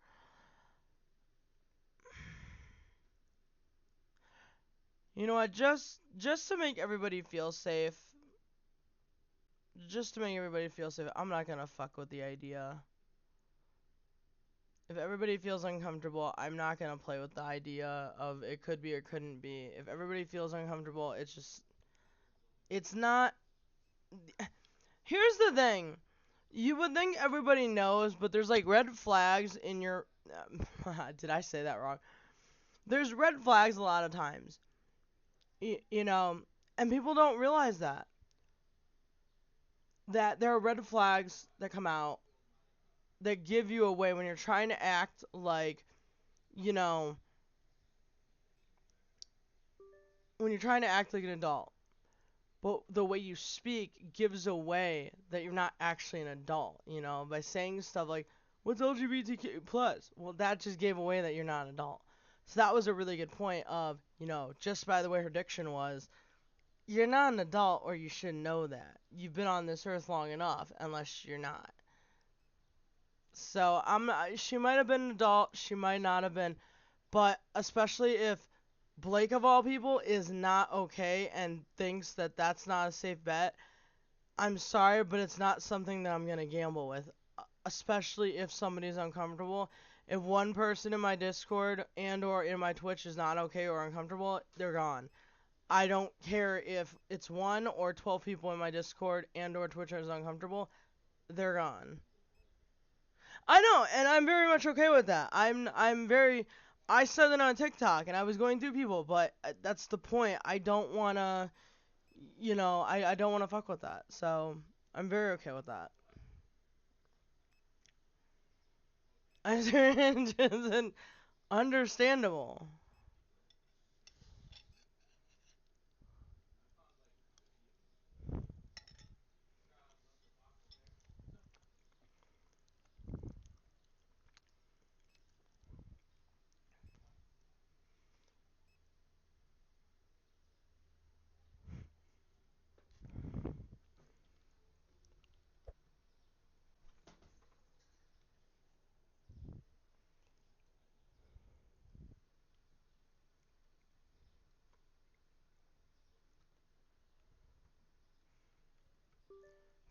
You know what? Just to make everybody feel safe, I'm not gonna fuck with the idea. If everybody feels uncomfortable, I'm not gonna play with the idea of it could be or couldn't be. If everybody feels uncomfortable, it's not. Here's the thing. You would think everybody knows, but there's like red flags in your. Did I say that wrong? There's red flags a lot of times. You know, and people don't realize that there are red flags that come out that give you away when you're trying to act like, you know, when you're trying to act like an adult. But the way you speak gives away that you're not actually an adult, you know, by saying stuff like, what's LGBTQ plus? Well, that just gave away that you're not an adult. So that was a really good point of, you know, just by the way her diction was, you're not an adult or you should know that. You've been on this earth long enough, unless you're not. So she might have been an adult, she might not have been, but especially if Blake of all people is not okay and thinks that that's not a safe bet, I'm sorry, but it's not something that I'm gonna gamble with, especially if somebody's uncomfortable. If one person in my Discord and or in my Twitch is not okay or uncomfortable, they're gone. I don't care if it's 1 or 12 people in my Discord and or Twitch is uncomfortable, they're gone. I know, and I'm very much okay with that. I said it on TikTok and I was going through people, but that's the point. I don't want to, I don't want to fuck with that. So, I'm very okay with that. It's understandable.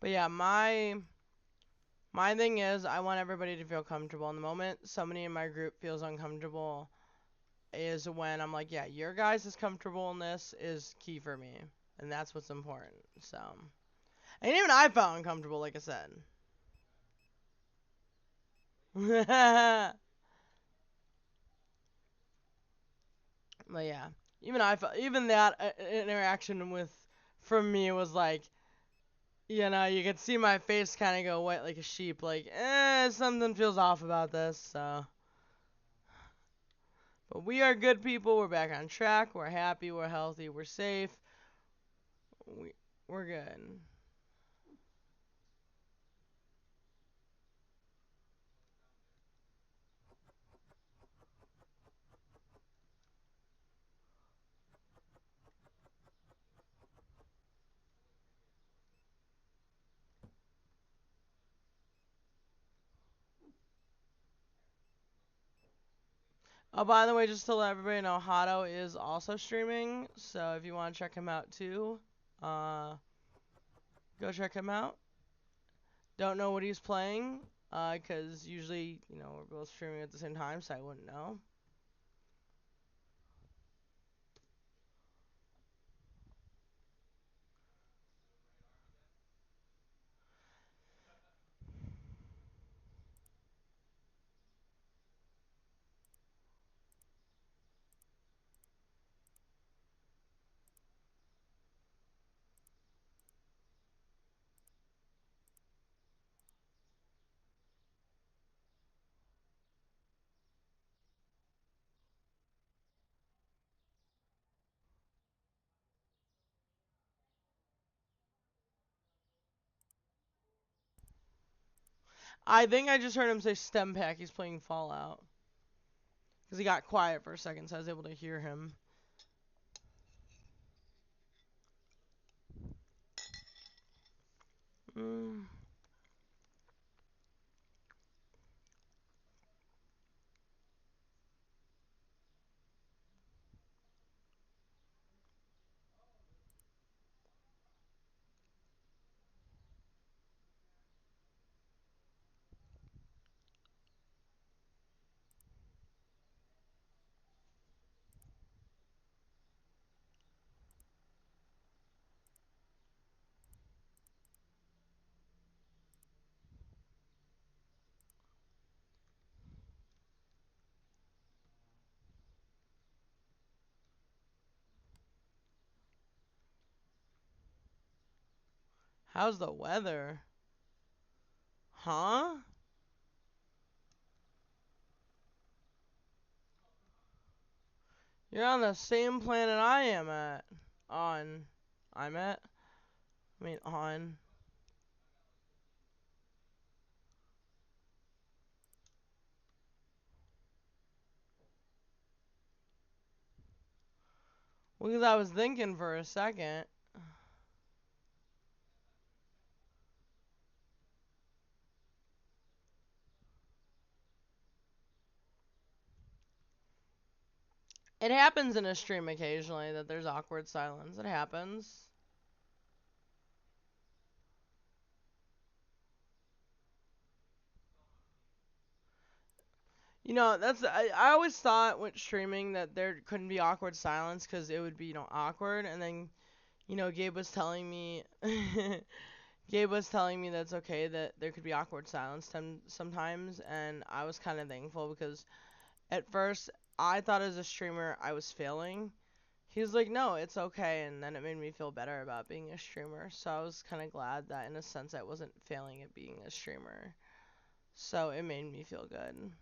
But yeah, my thing is I want everybody to feel comfortable. In the moment somebody in my group feels uncomfortable is when I'm like, yeah, your guys' comfortableness is key for me. And that's what's important. So, and even I felt uncomfortable, like I said. But yeah, even that interaction with from me was like, you could see my face kind of go white like a sheep, like, something feels off about this. So, but we are good people. We're back on track. We're happy. We're healthy. We're safe. We're good. Oh, by the way, just to let everybody know, Hato is also streaming, so if you want to check him out too, go check him out. Don't know what he's playing, because usually, we're both streaming at the same time, so I wouldn't know. I think I just heard him say stem pack. He's playing Fallout. Because he got quiet for a second, so I was able to hear him. Mm. How's the weather? Huh? You're on the same planet I am at. On. I'm at? I mean, on. Well, because I was thinking for a second. It happens in a stream occasionally that there's awkward silence. It happens. You know, I always thought with streaming that there couldn't be awkward silence because it would be, awkward. And then, Gabe was telling me, Gabe was telling me that's okay that there could be awkward silence sometimes. And I was kind of thankful because at first I thought as a streamer I was failing. He was like, no, it's okay. And then it made me feel better about being a streamer. So I was kind of glad that in a sense I wasn't failing at being a streamer. So it made me feel good.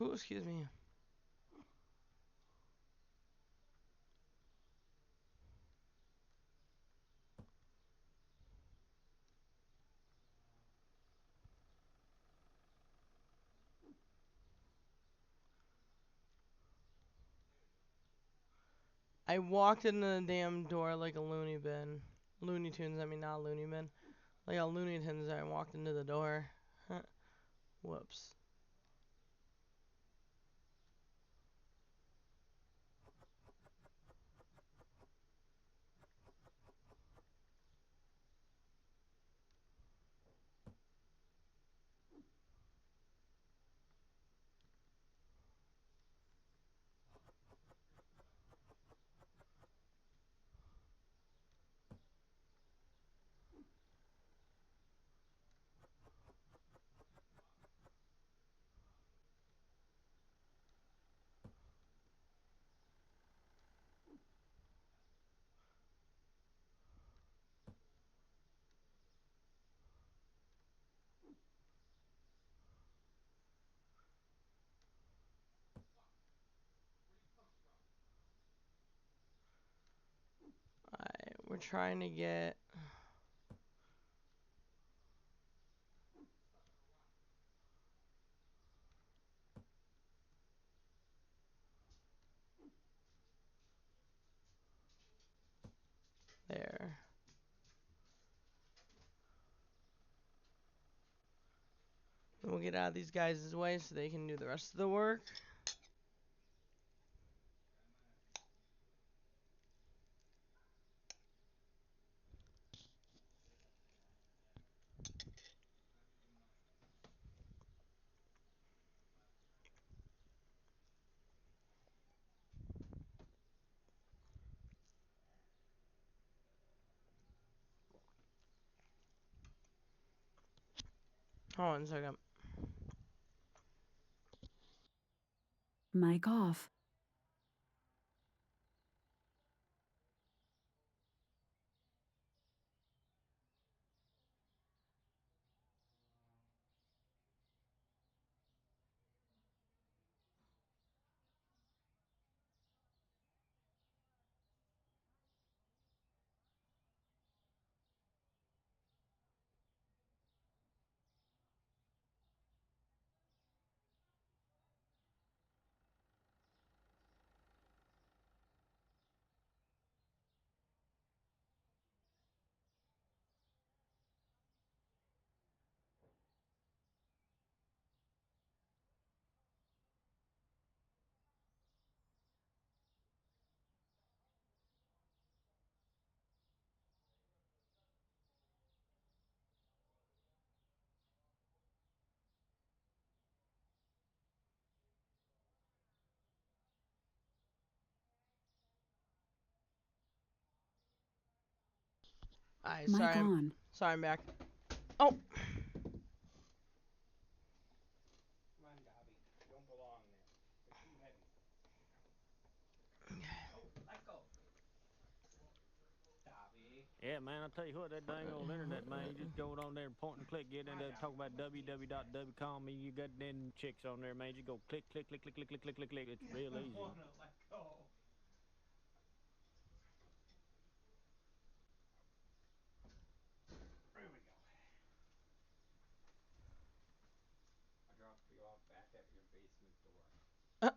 Ooh, excuse me. I walked into the damn door like a loony bin. Looney Tunes, I mean, not Looney Bin. Like a Looney Tunes, I walked into the door. Whoops. Alright, we're trying to get... There. And we'll get out of these guys' way so they can do the rest of the work. Hold on a second. Mic off. Alright, Mic on. Sorry, I'm back. Oh! Yeah, man, I tell you what, that dang old internet, man, you just go on there and point and click, get in there, talk about www.wcom, and you got them chicks on there, man. You go click, click, click, click, click, click, click, click, click. It's real easy. Okay,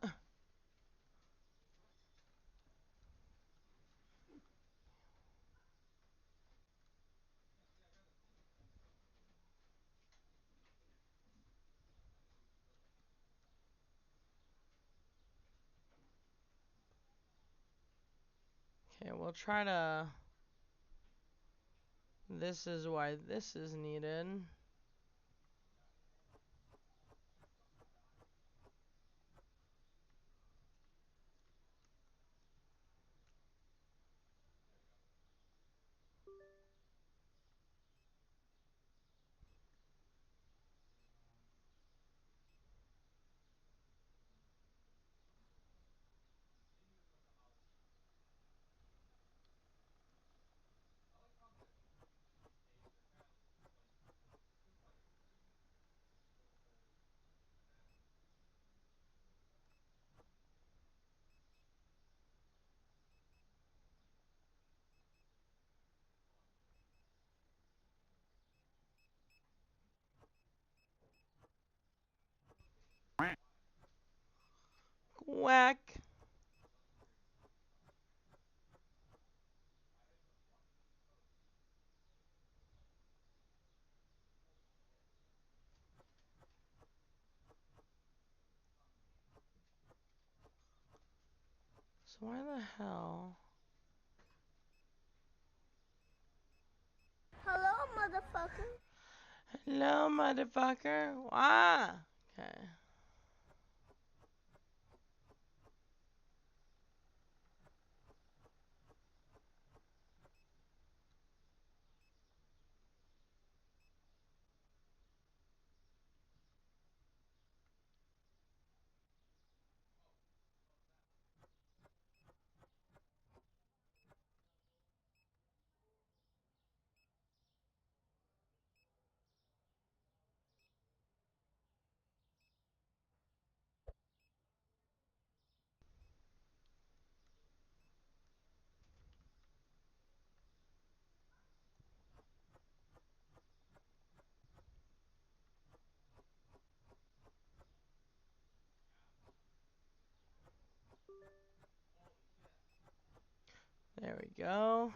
we'll try to... This is why this is needed. Whack. So why the hell? Hello, motherfucker. Hello, motherfucker. Why? Okay. There we go.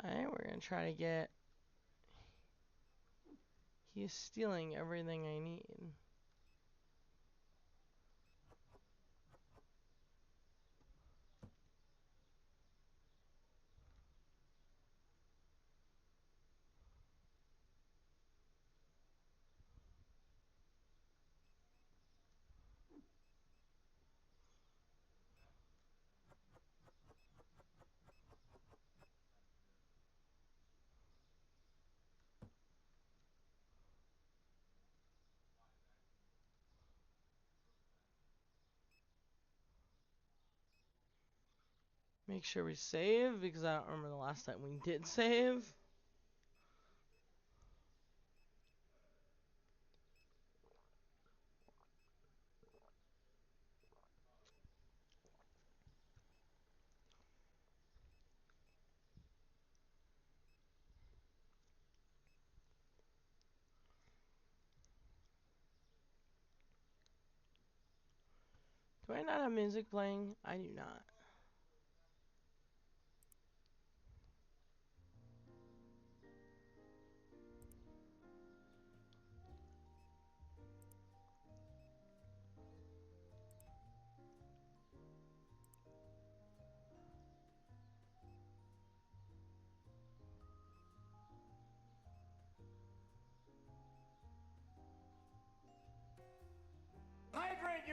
Alright, we're gonna try to get... He's stealing everything I need. Make sure we save, because I don't remember the last time we did save. Do I not have music playing? I do not.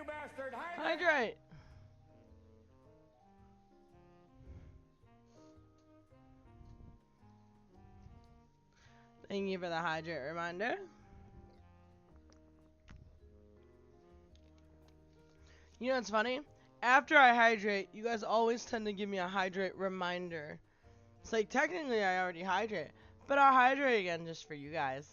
bastard! Hydrate! Thank you for the hydrate reminder. You know what's funny? After I hydrate, you guys always tend to give me a hydrate reminder. It's like, technically I already hydrate, but I'll hydrate again just for you guys.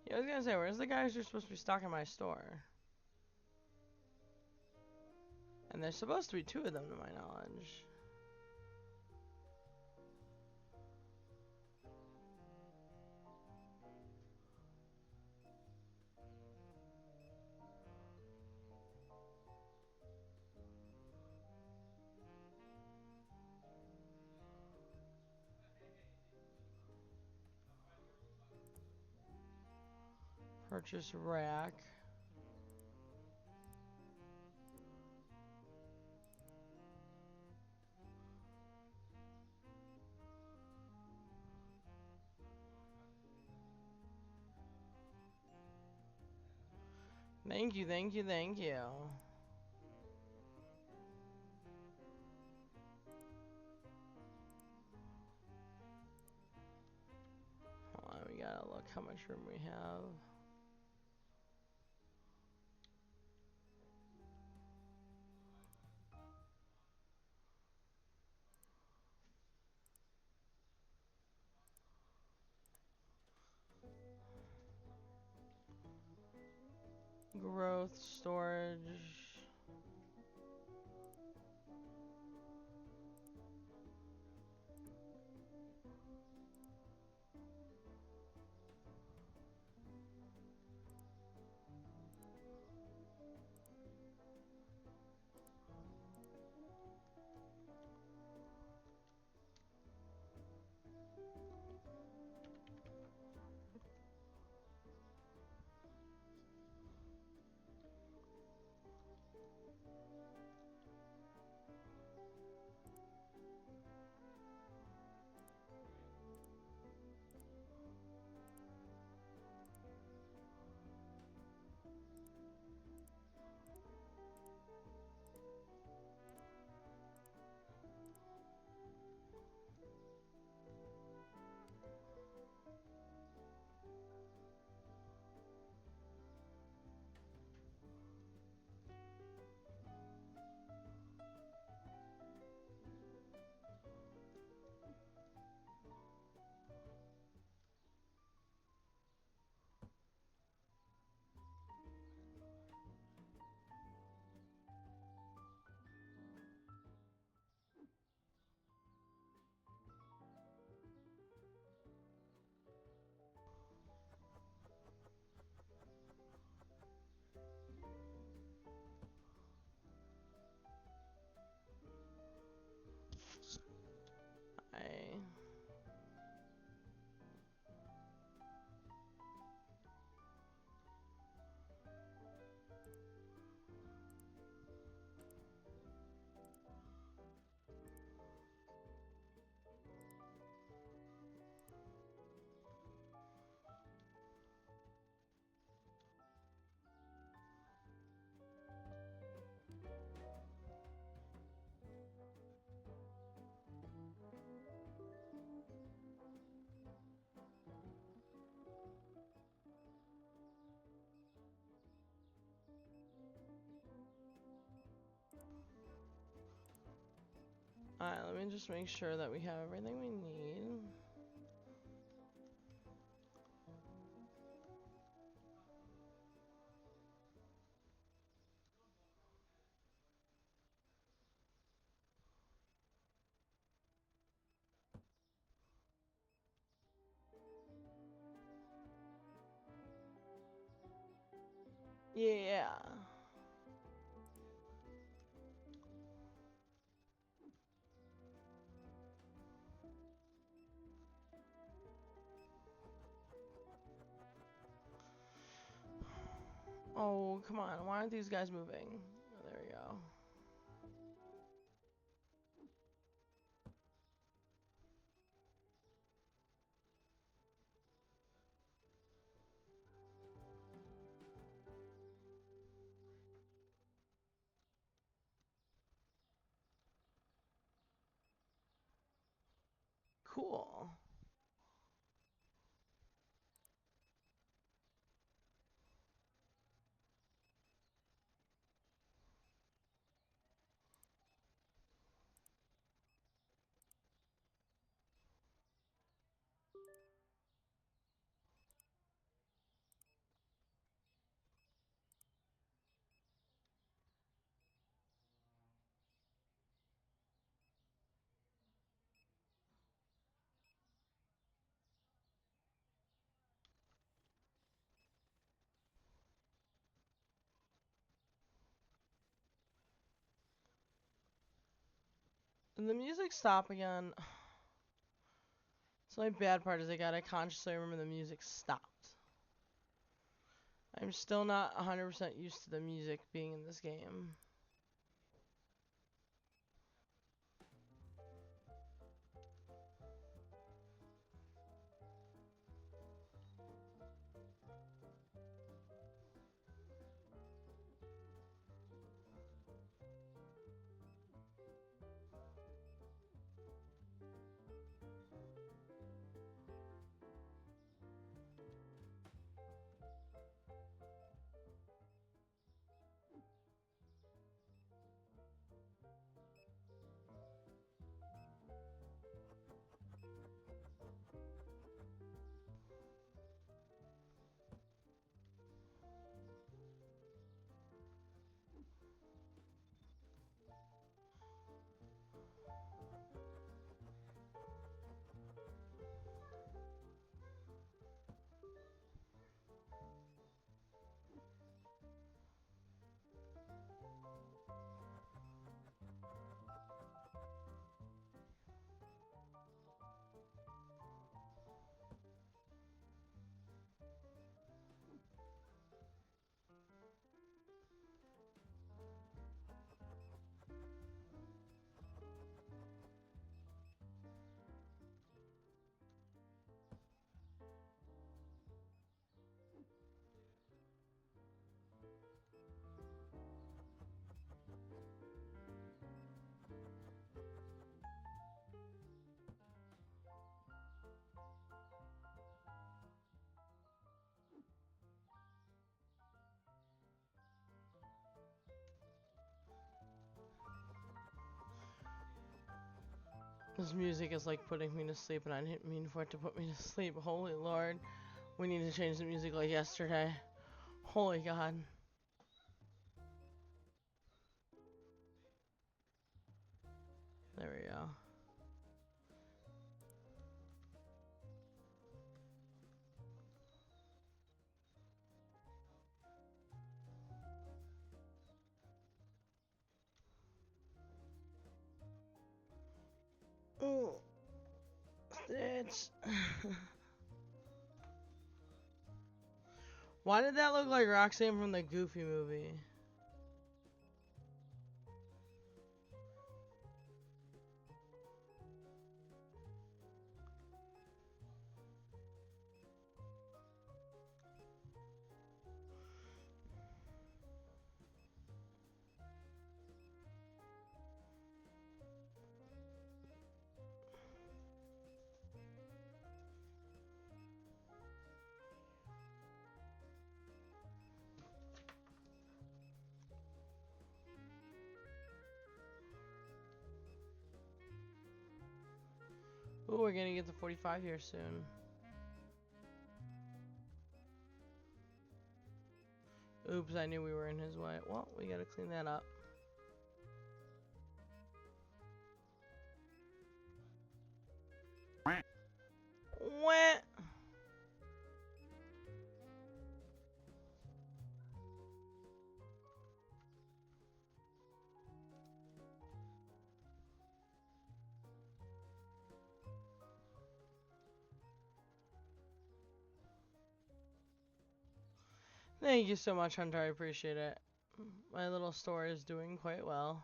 Yeah, I was gonna say, where's the guys who are supposed to be stocking my store? And there's supposed to be 2 of them to my knowledge. Purchase rack. Thank you, thank you, thank you. Hold on, we gotta look how much room we have. Growth, storage. Alright, let me just make sure that we have everything we need. Yeah. Oh, come on. Why aren't these guys moving? Oh, there we go. Cool. Did the music stop again? So my bad part is I gotta consciously remember the music stopped. I'm still not 100% used to the music being in this game. This music is like putting me to sleep, and I didn't mean for it to put me to sleep. Holy Lord. We need to change the music like yesterday. Holy God. There we go. Oh, Stitch. Why did that look like Roxanne from the Goofy movie? Ooh, we're gonna get to 45 here soon. Oops, I knew we were in his way. Well, we gotta clean that up. Wah. Thank you so much, Hunter. I appreciate it. My little store is doing quite well.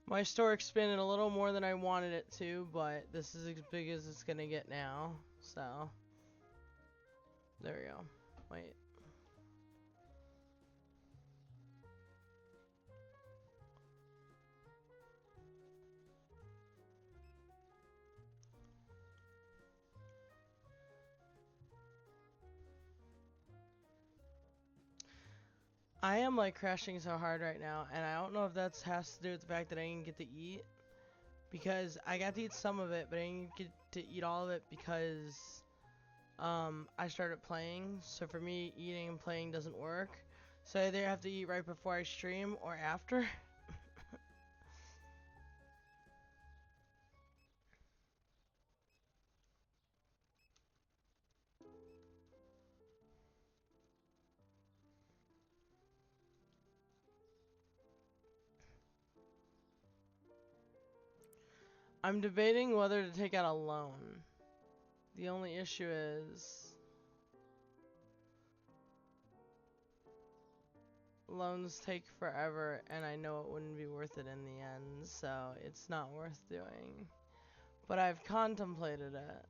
My store expanded a little more than I wanted it to, but this is as big as it's gonna get now. So, there we go. Wait. I am like crashing so hard right now, and I don't know if that has to do with the fact that I didn't get to eat. Because I got to eat some of it, but I didn't get to eat all of it because I started playing. So for me, eating and playing doesn't work. So I either have to eat right before I stream or after. I'm debating whether to take out a loan. The only issue is loans take forever, and I know it wouldn't be worth it in the end, so it's not worth doing. But I've contemplated it.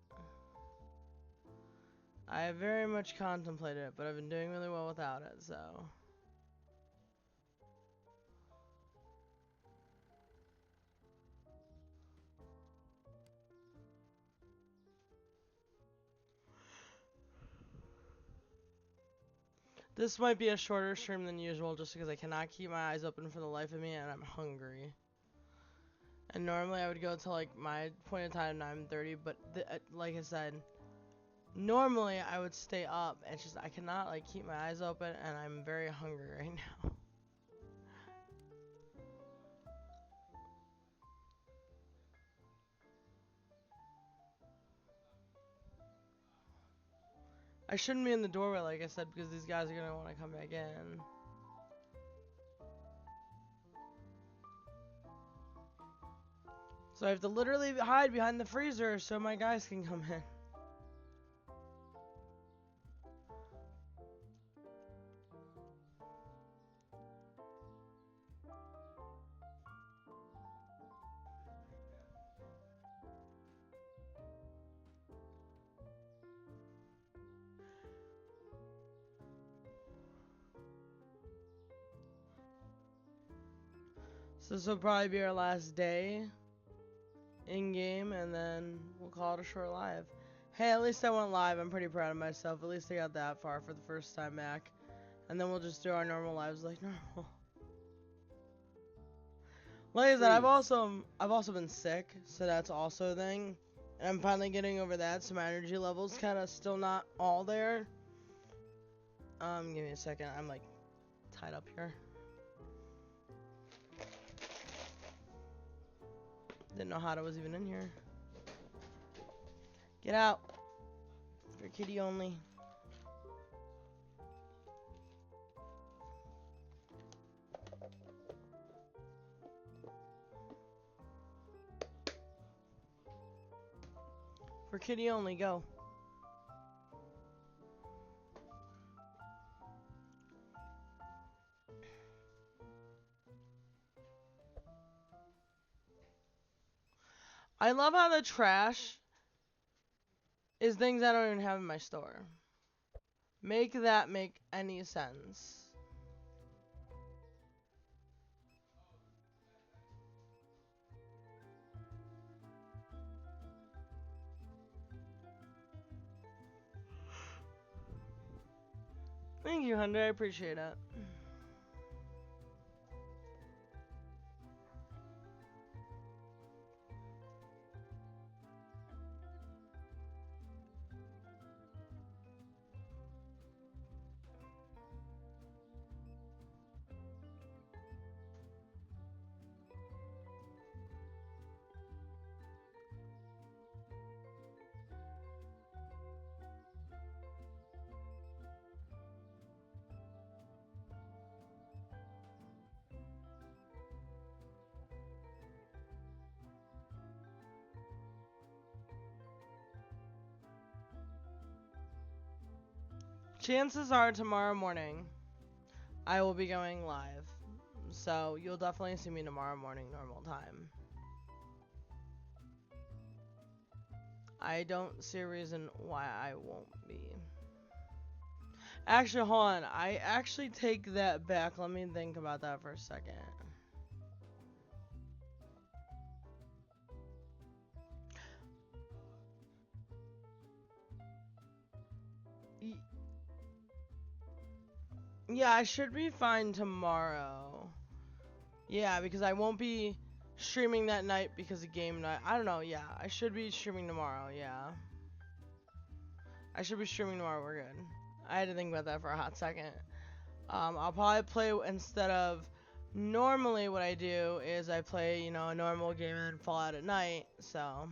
I have very much contemplated it, but I've been doing really well without it, so. This might be a shorter stream than usual just because I cannot keep my eyes open for the life of me and I'm hungry. And normally I would go to like my point of time 9:30, but like I said, normally I would stay up. It's just I cannot like keep my eyes open and I'm very hungry right now. I shouldn't be in the doorway like I said because these guys are gonna want to come back in. So I have to literally hide behind the freezer so my guys can come in. So this will probably be our last day in game, and then we'll call it a short live. Hey, at least I went live. I'm pretty proud of myself. At least I got that far for the first time back. And then we'll just do our normal lives like normal. Like I said, I've also been sick, so that's also a thing. And I'm finally getting over that, so my energy level's kind of still not all there. Give me a second. I'm like tied up here. Didn't know Hada was even in here. Get out. For kitty only. For kitty only, go. I love how the trash is things I don't even have in my store. Make that make any sense. Thank you, Hunter. I appreciate it. Chances are tomorrow morning I will be going live. So you'll definitely see me tomorrow morning normal time. I don't see a reason why I won't be. Actually, hold on. I actually take that back. Let me think about that for a second. Yeah, I should be fine tomorrow. Yeah, because I won't be streaming that night because of game night. I don't know, yeah. I should be streaming tomorrow, yeah. I should be streaming tomorrow, we're good. I had to think about that for a hot second. I'll probably play instead of normally what I do is I play, you know, a normal game and fall out at night, so.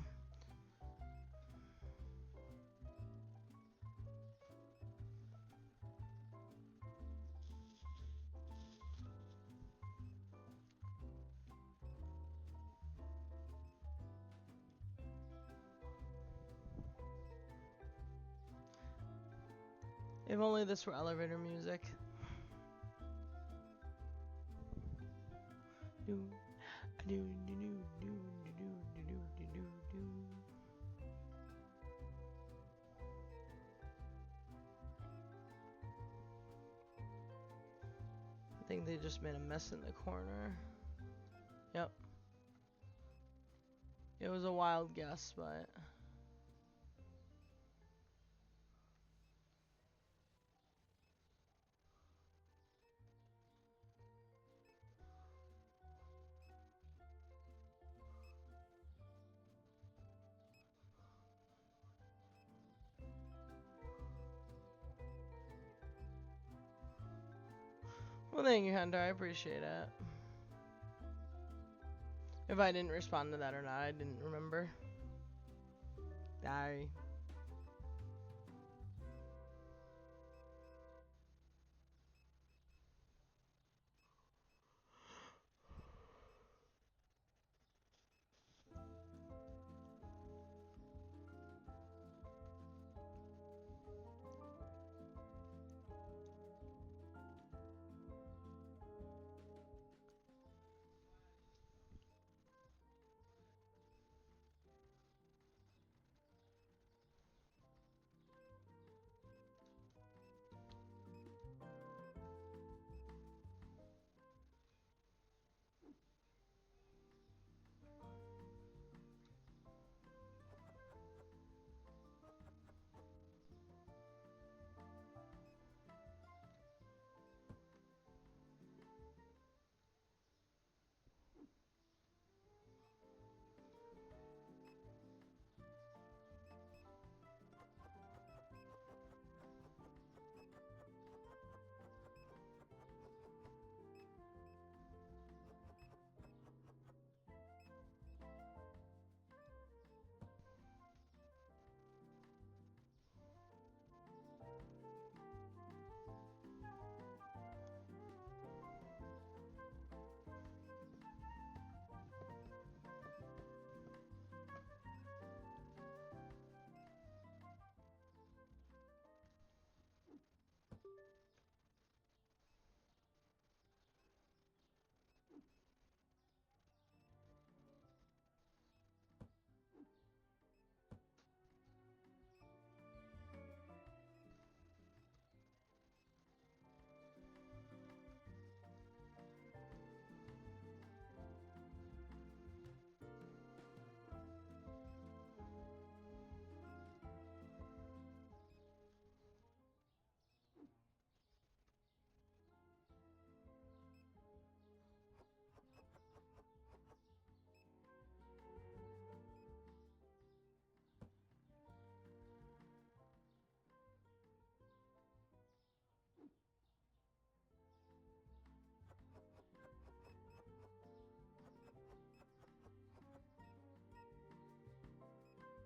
If only this were elevator music. I think they just made a mess in the corner. Yep. It was a wild guess, but... Well, thank you, Hunter. I appreciate it. If I didn't respond to that or not, I didn't remember. Die.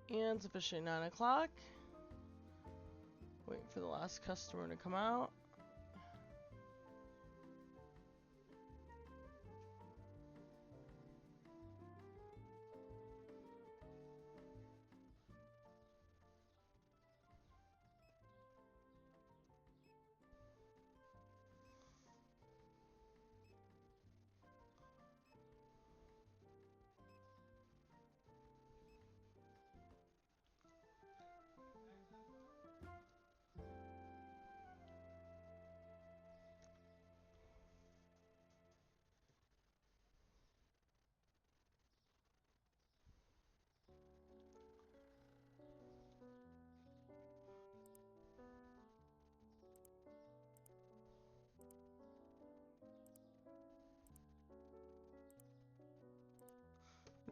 And it's officially 9 o'clock. Wait for the last customer to come out.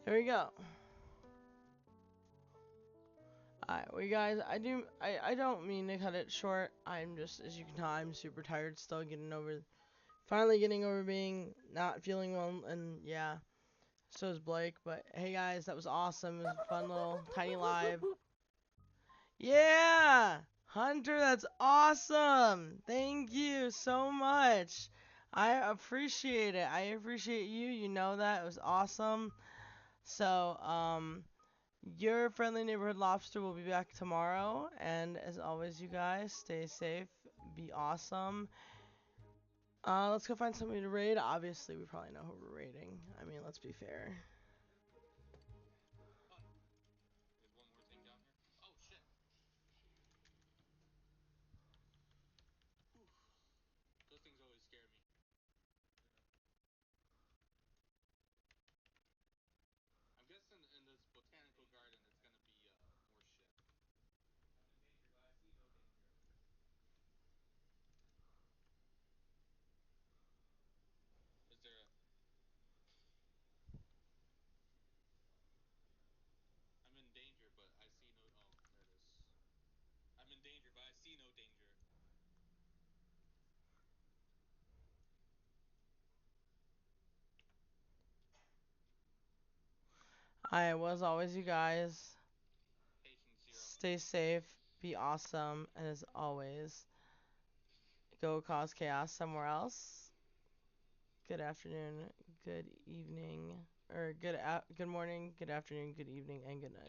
There we go. Alright, well you guys, I don't mean to cut it short. I'm just, as you can tell, I'm super tired still, finally getting over being not feeling well, and yeah, so is Blake. But hey guys, that was awesome. It was a fun little tiny live. Yeah! Hunter, that's awesome! Thank you so much. I appreciate it. I appreciate you. You know that. It was awesome. So, your friendly neighborhood lobster will be back tomorrow. And as always, you guys, stay safe. Be awesome. Let's go find somebody to raid. Obviously, we probably know who we're raiding. I mean, let's be fair. I was always you guys. Stay safe, be awesome, and as always, go cause chaos somewhere else. Good afternoon, good evening, or good morning, good afternoon, good evening, and good night.